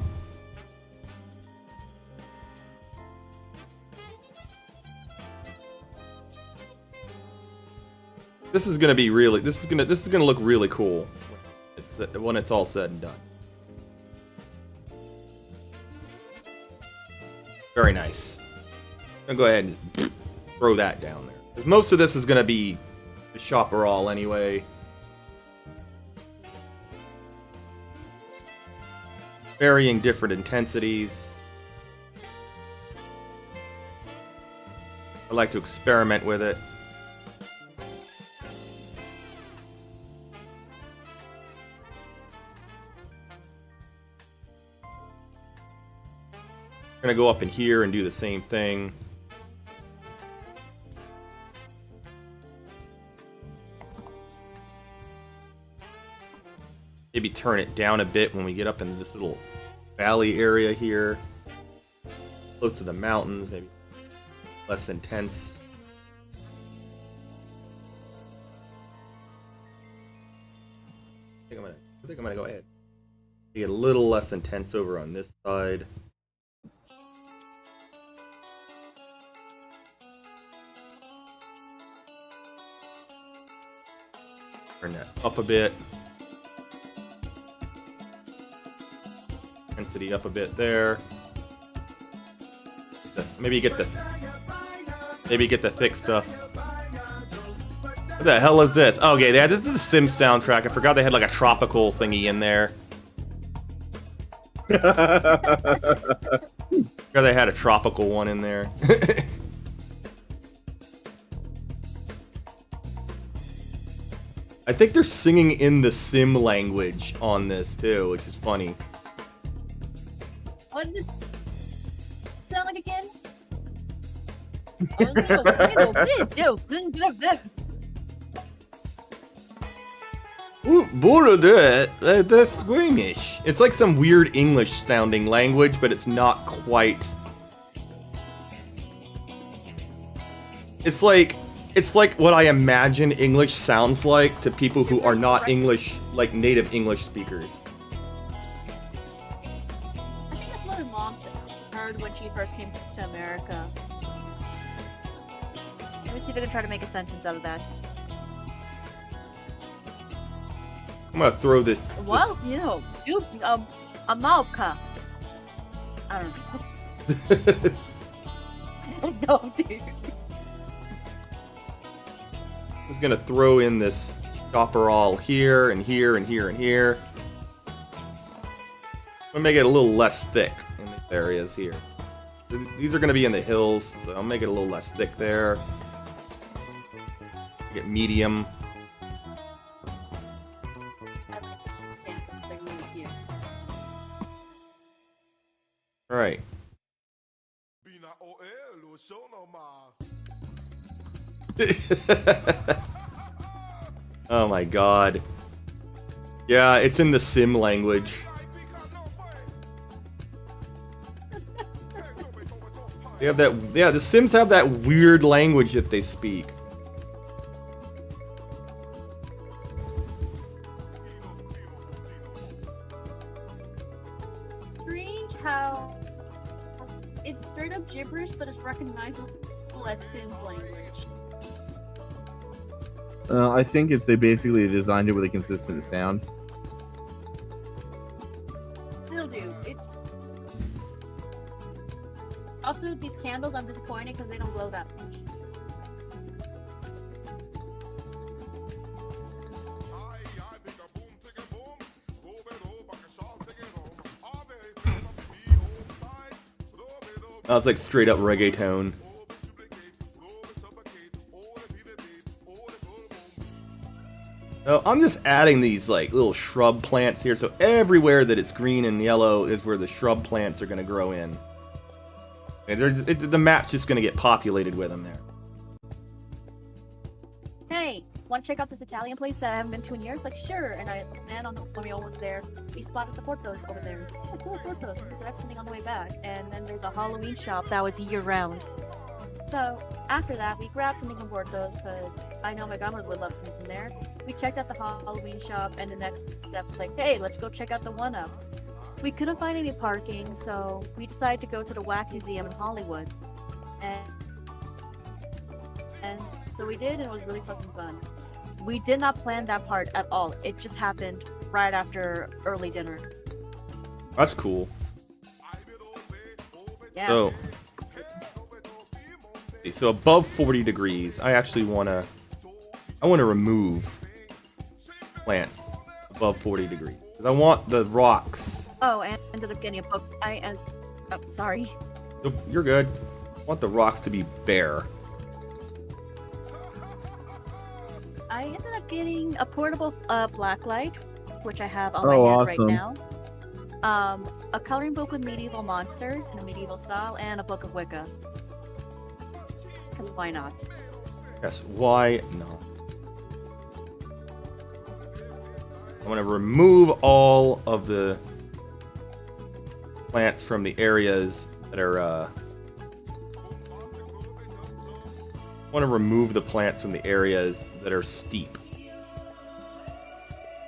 This is gonna look really cool when it's all said and done. Very nice. I'm gonna go ahead and just throw that down there, because most of this is gonna be the chaparral anyway. Varying different intensities. I like to experiment with it. We're gonna go up in here and do the same thing. Maybe turn it down a bit when we get up into this little valley area here. Close to the mountains, maybe less intense. I think I'm gonna go ahead. Get a little less intense over on this side. Turn that up a bit. Intensity up a bit there. Maybe get the thick stuff. What the hell is this? Okay, yeah, this is the Sims soundtrack. I forgot they had like a tropical thingy in there. Forgot they had a tropical one in there. I think they're singing in the Sim language on this too, which is funny. What does it sound like again? That's squeamish. It's like some weird English sounding language, but it's not quite. It's like what I imagine English sounds like to people who are not English, like native English speakers. I think that's what her mom heard when she first came to America. Let me see if I can try to make a sentence out of that. I'm gonna throw this. Well, you know, America. I don't know. I don't know, dude. Just gonna throw in this chopper all here and here and here and here. I'm gonna make it a little less thick in these areas here. These are gonna be in the hills, so I'll make it a little less thick there. Get medium. All right. Oh my god. Yeah, it's in the Sim language. They have that. Yeah, the Sims have that weird language that they speak. Strange how it's straight up gibberish, but it's recognizable as Sims language. I think they basically designed it with a consistent sound. Still do. It's also these candles. I'm disappointed because they don't glow that much. Oh, it's like straight up reggaeton. So I'm just adding these like little shrub plants here, so everywhere that it's green and yellow is where the shrub plants are going to grow in. And the map's just going to get populated with them there. Hey, want to check out this Italian place that I haven't been to in years? Like, sure. And when we almost there, we spotted the Portos over there. Oh, cool, Portos. We grabbed something on the way back. And then there's a Halloween shop that was year-round. So, after that, we grabbed something from Portos, because I know my grandmother would love something there. We checked out the Halloween shop, and the next step was like, hey, let's go check out the one-up. We couldn't find any parking, so we decided to go to the Wax Museum in Hollywood. And so we did, and it was really fucking fun. We did not plan that part at all. It just happened right after early dinner. That's cool. Yeah. So above 40 degrees, I actually want to remove plants above 40 degrees. Because I want the rocks. Oh, and ended up getting a book. Oh, sorry. You're good. I want the rocks to be bare. I ended up getting a portable blacklight, which I have on my Oh, hand awesome. right now. A coloring book with medieval monsters in a medieval style, and a book of Wicca. Because why not? Yes, why not? I'm going to remove all of the plants from the areas that are, I want to remove the plants from the areas that are steep.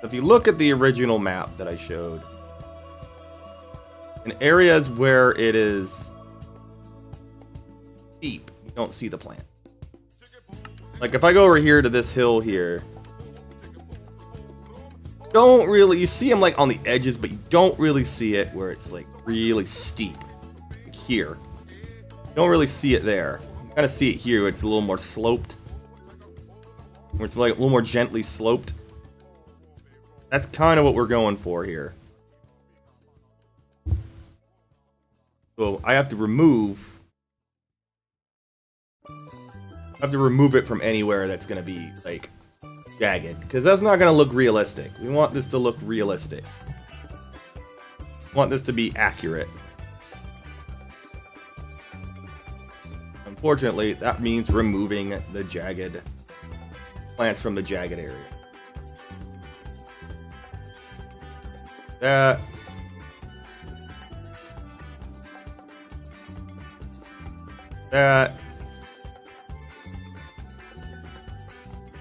If you look at the original map that I showed, in areas where it is steep, you don't see the plant. Like if I go over here to this hill here, don't really, you see them like on the edges, but you don't really see it where it's like really steep. Like here. You don't really see it there. You kind of see it here where it's a little more sloped. Where it's like a little more gently sloped. That's kind of what we're going for here. So I have to remove it from anywhere that's going to be like jagged, because that's not going to look realistic. We want this to look realistic. We want this to be accurate. Unfortunately, that means removing the jagged plants from the jagged area. That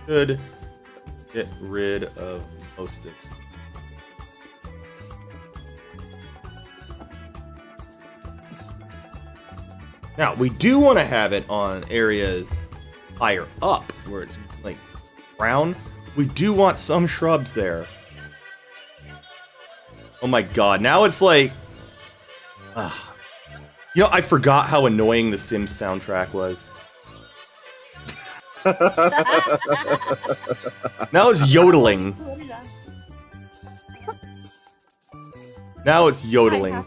should get rid of most of it. Now, we do want to have it on areas higher up, where it's like brown. We do want some shrubs there. Oh my god, now it's like... You know, I forgot how annoying the Sims soundtrack was. Now it's yodeling. Now it's yodeling.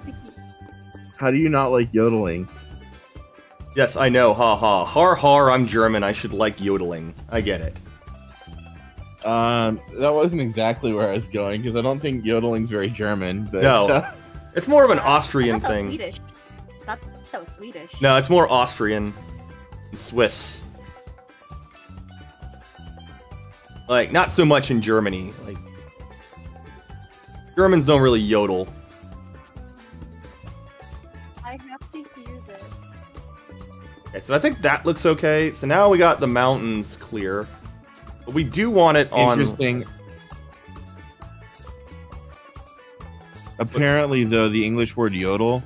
How do you not like yodeling? Yes, I know, haha. Har har, I'm German, I should like yodeling. I get it. That wasn't exactly where I was going, because I don't think yodeling's very German. But, No. It's more of an Austrian That was thing. Swedish. That was Swedish. No, it's more Austrian and Swiss. Like, not so much in Germany. Like, Germans don't really yodel. I have to hear this. Okay, so I think that looks okay. So now we got the mountains clear. But we do want it on... Interesting. Apparently, though, the English word yodel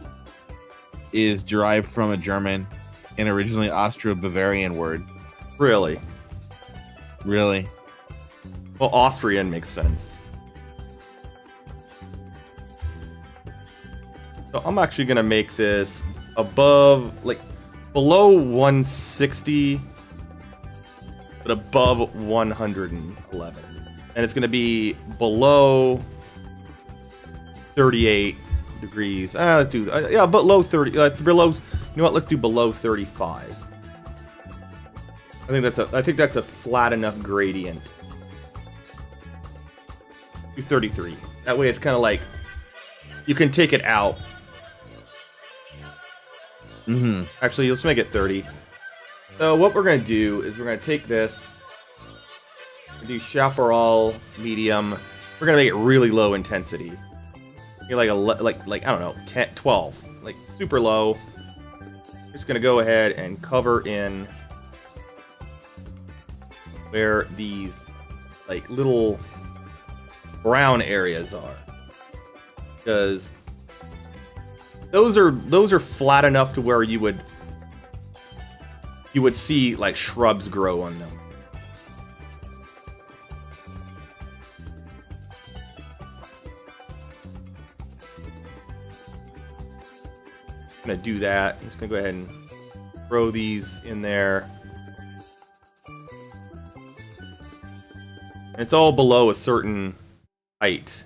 is derived from a German and originally Austro-Bavarian word. Really? Really? Well, Austrian makes sense. So I'm actually going to make this above, like, below 160, but above 111. And it's going to be below 38 degrees. Let's do, yeah, below 30, below, you know what, let's do below 35. I think that's a flat enough gradient. Do 33. That way it's kind of like, you can take it out. Mm-hmm. Actually, let's make it 30. So what we're going to do is we're going to take this, do chaparral, medium. We're going to make it really low intensity. You're like I don't know, 10, 12, like super low. Just going to go ahead and cover in where these like little brown areas are, because those are flat enough to where you would see like shrubs grow on them. I'm gonna do that. I'm just gonna go ahead and throw these in there. And it's all below a certain height.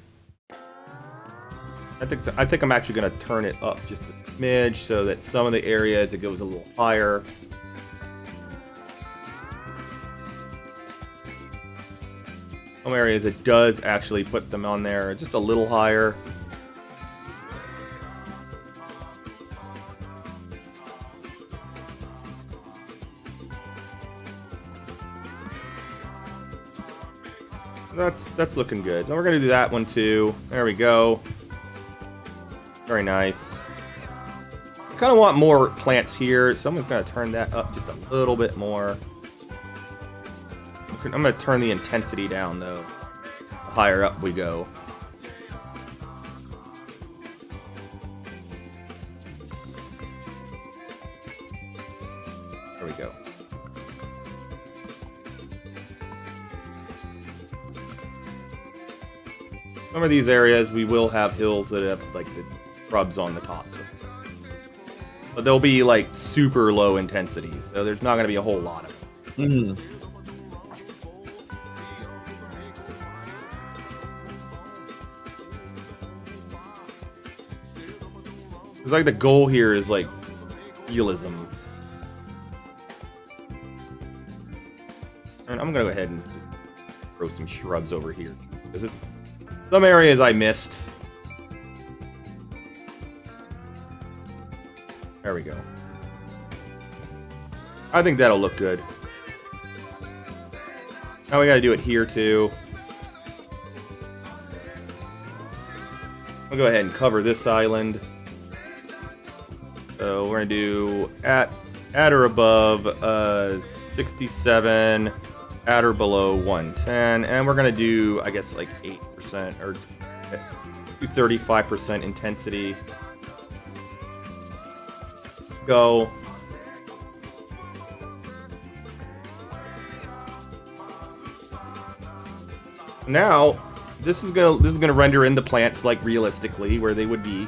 I think I'm actually gonna turn it up just a smidge so that some of the areas it goes a little higher. Some areas it does actually put them on there just a little higher. That's looking good. So we're gonna do that one too. There we go. Very nice. I kind of want more plants here. Someone's gonna turn that up just a little bit more. I'm gonna turn the intensity down though. The higher up we go. There we go. Some of these areas we will have hills that have like the shrubs on the tops. But they'll be like super low intensity, so there's not going to be a whole lot of them. It's like the goal here is like realism. And I'm going to go ahead and just throw some shrubs over here because it's some areas I missed. There we go. I think that'll look good. Now we gotta do it here too. We'll go ahead and cover this island. So we're gonna do at or above 67, at or below 110, and we're gonna do, I guess, like 8% or 35% intensity. Go. Now, this is gonna render in the plants like realistically where they would be.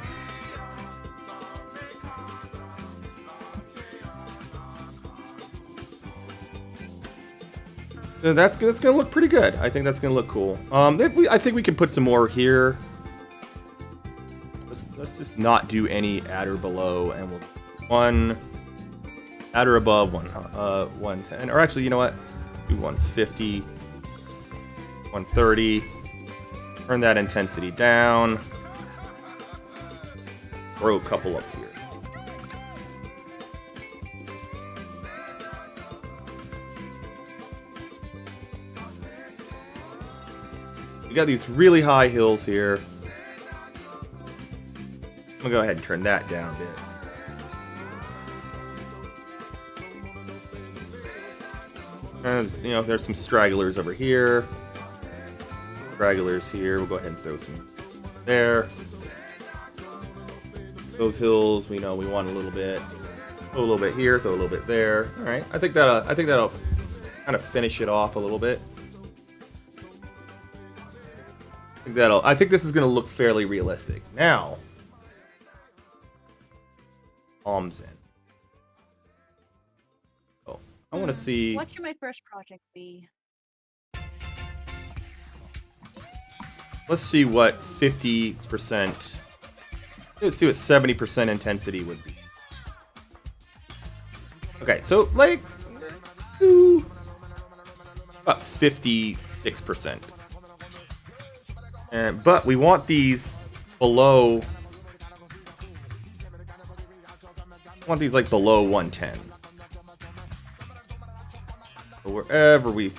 So that's gonna look pretty good. I think that's gonna look cool. I think we can put some more here. Let's just not do any at or below, and we'll one at or above 110, or actually, you know what? Do 150, 130. Turn that intensity down. Throw a couple up here. We got these really high hills here. I'm gonna go ahead and turn that down a bit. And, you know, there's some stragglers over here. Stragglers here. We'll go ahead and throw some there. Those hills, we know we want a little bit. Throw a little bit here. Throw a little bit there. All right. I think that'll kind of finish it off a little bit. I think this is going to look fairly realistic. Now, palms in. Oh, I want to see. What should my first project be? Let's see what 50%. Let's see what 70% intensity would be. Okay, so like about 56%. But we want these below. I want these like below 110. So wherever we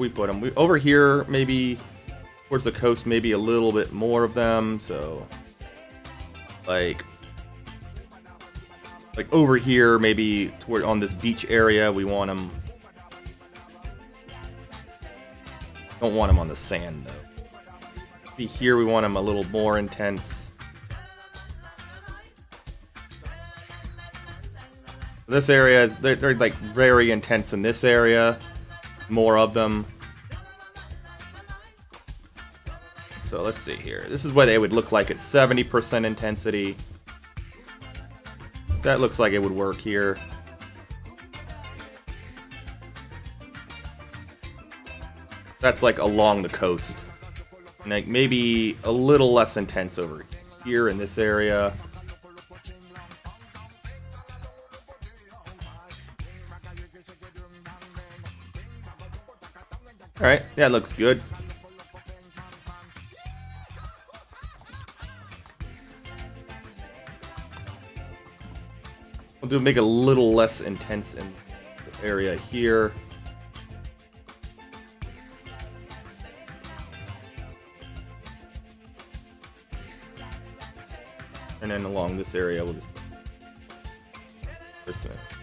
put them, over here maybe towards the coast, maybe a little bit more of them. So like over here, maybe toward on this beach area, we want them. Don't want them on the sand though. Here we want them a little more intense. This area is they're like very intense in this area. More of them. So let's see here. This is what they would look like at 70% intensity. That looks like it would work here. That's like along the coast. And like maybe a little less intense over here in this area. Alright, yeah, it looks good. We'll make it a little less intense in the area here. And then along this area, we'll just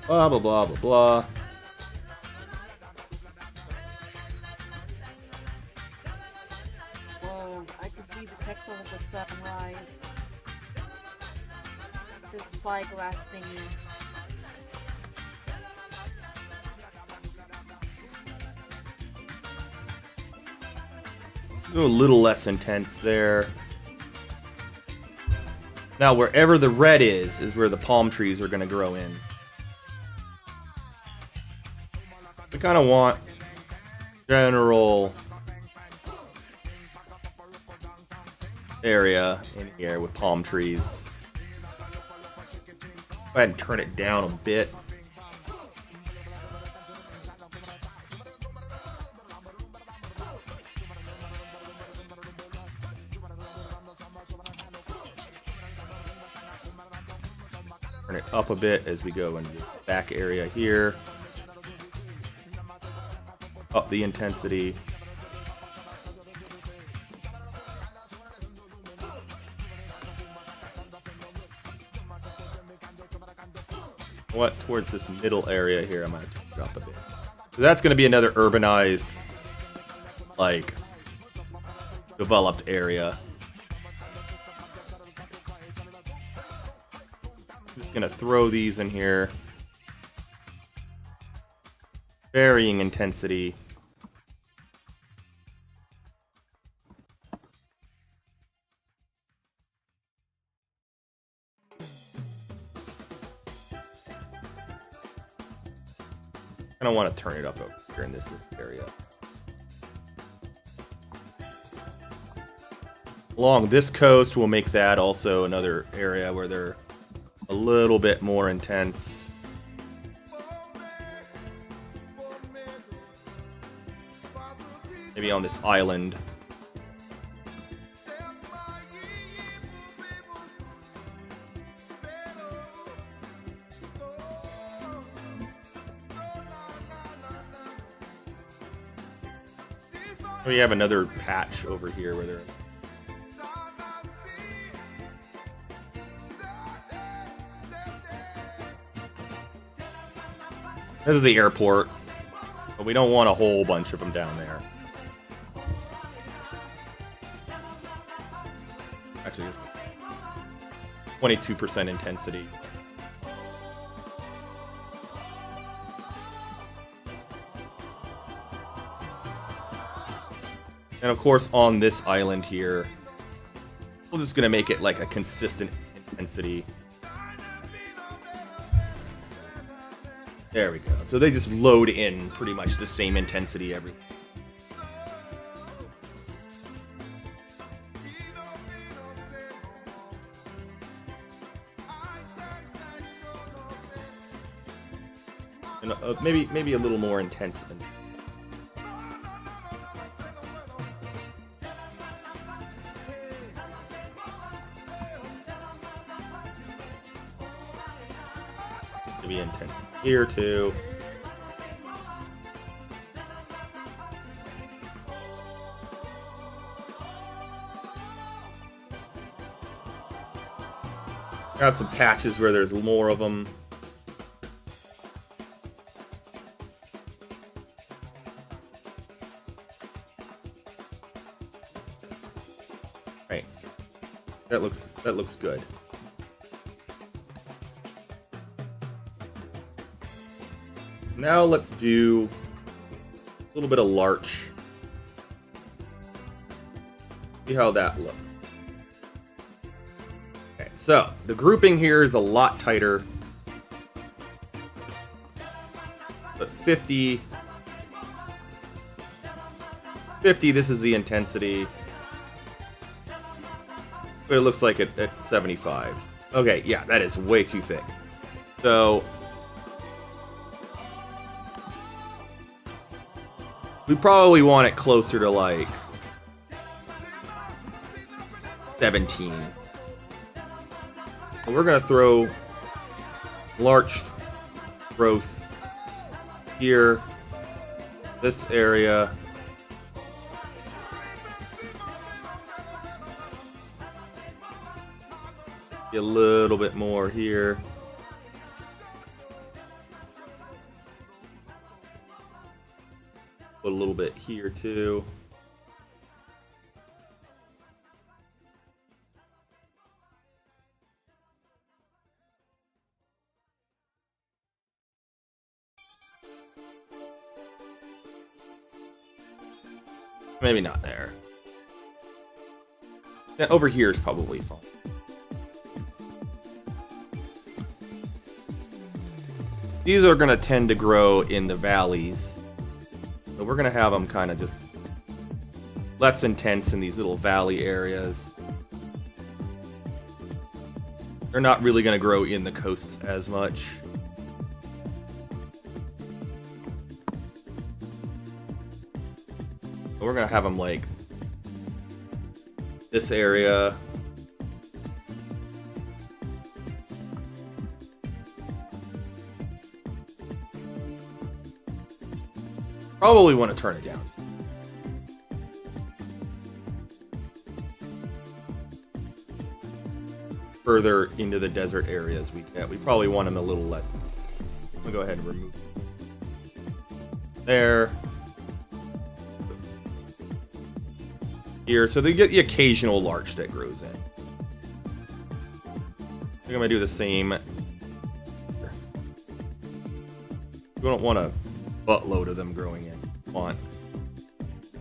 blah blah blah blah blah. Whoa, I can see the pixel of the sunrise. This spyglass thingy. A little less intense there. Now, wherever the red is where the palm trees are going to grow in. We kind of want general area in here with palm trees. Go ahead and turn it down a bit. Turn it up a bit as we go into the back area here. Up the intensity. What towards this middle area here, I'm gonna drop a bit. So that's gonna be another urbanized, like, developed area. Just gonna throw these in here. Varying intensity. I don't want to turn it up over here in this area. Along this coast, we'll make that also another area where they're a little bit more intense. Maybe on this island. We have another patch over here where they're... This is the airport, but we don't want a whole bunch of them down there. Actually, it's 22% intensity. And of course, on this island here, we're just gonna make it like a consistent intensity. There we go. So they just load in pretty much the same intensity every. And maybe a little more intense than. Be intense here too. Got some patches where there's more of them. Right. That looks good. Now let's do a little bit of larch. See how that looks. Okay, so the grouping here is a lot tighter. But 50, this is the intensity. But it looks like it at 75. Okay, yeah, that is way too thick. So we probably want it closer to like 17. So we're gonna throw larch growth here, this area. Get a little bit more here. Put a little bit here too. Maybe not there. Yeah, over here is probably fine. These are going to tend to grow in the valleys. So we're going to have them kind of just less intense in these little valley areas. They're not really going to grow in the coasts as much. We're gonna have them like this area. Probably want to turn it down. Further into the desert areas we probably want them a little less. I'm gonna go ahead and remove there. Here, so they get the occasional larch that grows in. I think I'm gonna do the same. You don't want a buttload of them growing in. You want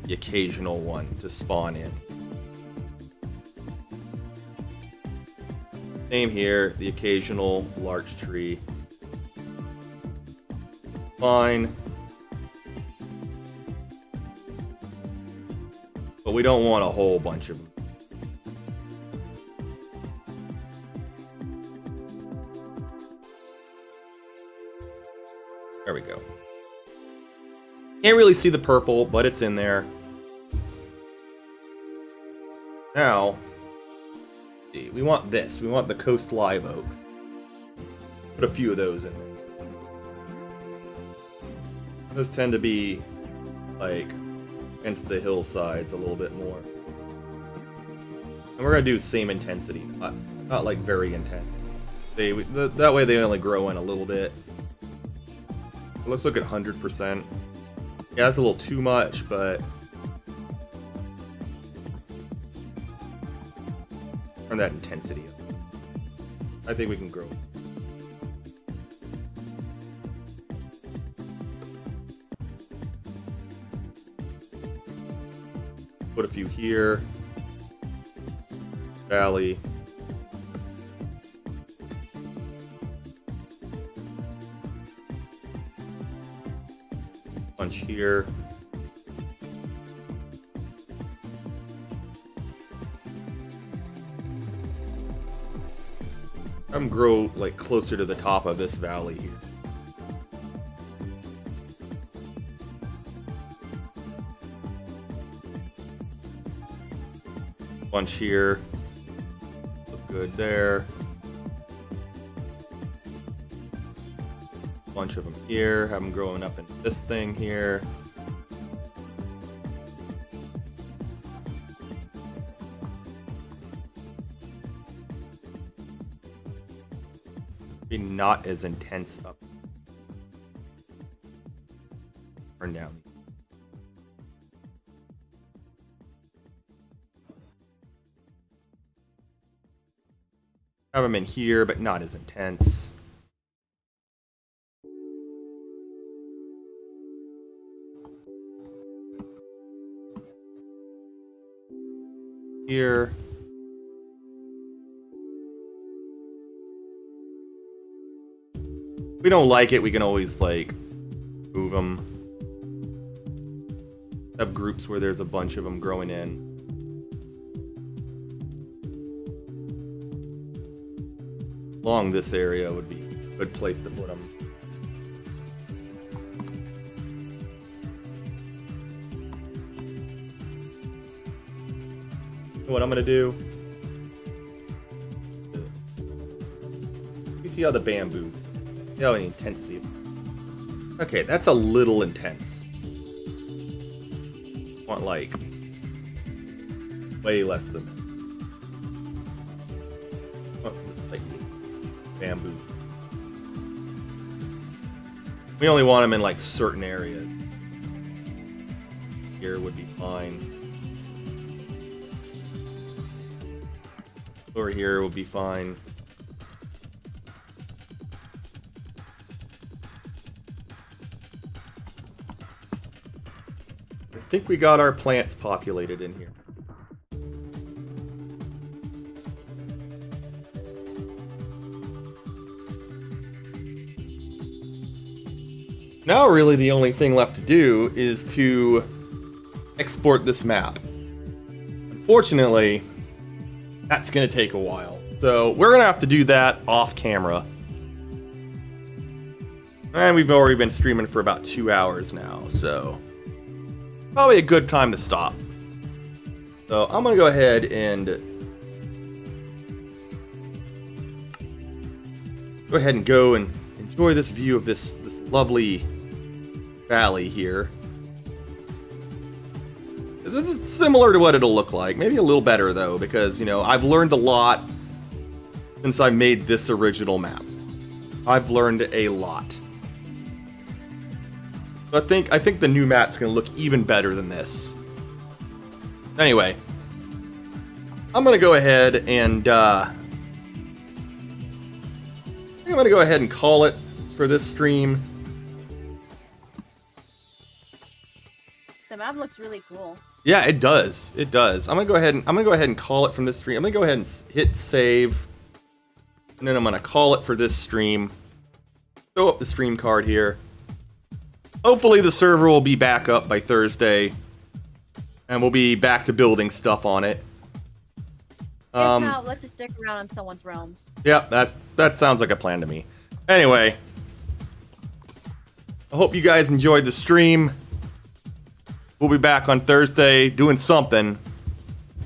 the occasional one to spawn in. Same here, the occasional larch tree. Fine. But we don't want a whole bunch of them. There we go. Can't really see the purple, but it's in there. Now, we want this. We want the coast live oaks. Put a few of those in there. Those tend to be like against the hillsides a little bit more. And we're gonna do same intensity, not like very intense. That way they only grow in a little bit. So let's look at 100%. Yeah, that's a little too much, but turn that intensity up. I think we can grow. Put a few here. Valley. Bunch here. Have them grow like closer to the top of this valley here. Bunch here. Look good there. Bunch of them here. Have them growing up into this thing here. Be not as intense up. Turn down. Have them in here, but not as intense. Here. If we don't like it, we can always like move them. Have groups where there's a bunch of them growing in. Along this area would be a good place to put them. What I'm gonna do? You see how the bamboo, see how the intensity. Okay, that's a little intense. Want like way less than that. bamboos. We only want them in like certain areas. Here would be fine. Over here would be fine. I think we got our plants populated in here. Now really the only thing left to do is to export this map. Unfortunately, that's going to take a while. So we're going to have to do that off camera. And we've already been streaming for about 2 hours now, so probably a good time to stop. So I'm going to go ahead and go and enjoy this view of this lovely valley here. This is similar to what it'll look like. Maybe a little better though, because you know I've learned a lot since I made this original map. I've learned a lot. So I think the new map's gonna look even better than this. Anyway, I'm gonna go ahead and I'm gonna go ahead and call it for this stream. The map looks really cool. Yeah, it does. It does. I'm gonna go ahead and call it from this stream. I'm gonna go ahead and hit save, and then I'm gonna call it for this stream. Throw up the stream card here. Hopefully the server will be back up by Thursday, and we'll be back to building stuff on it. If not, let's just stick around on someone's realms. Yeah, that sounds like a plan to me. Anyway, I hope you guys enjoyed the stream. We'll be back on Thursday doing something.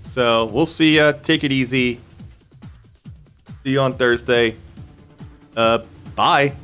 So we'll see ya. Take it easy. See you on Thursday. Bye.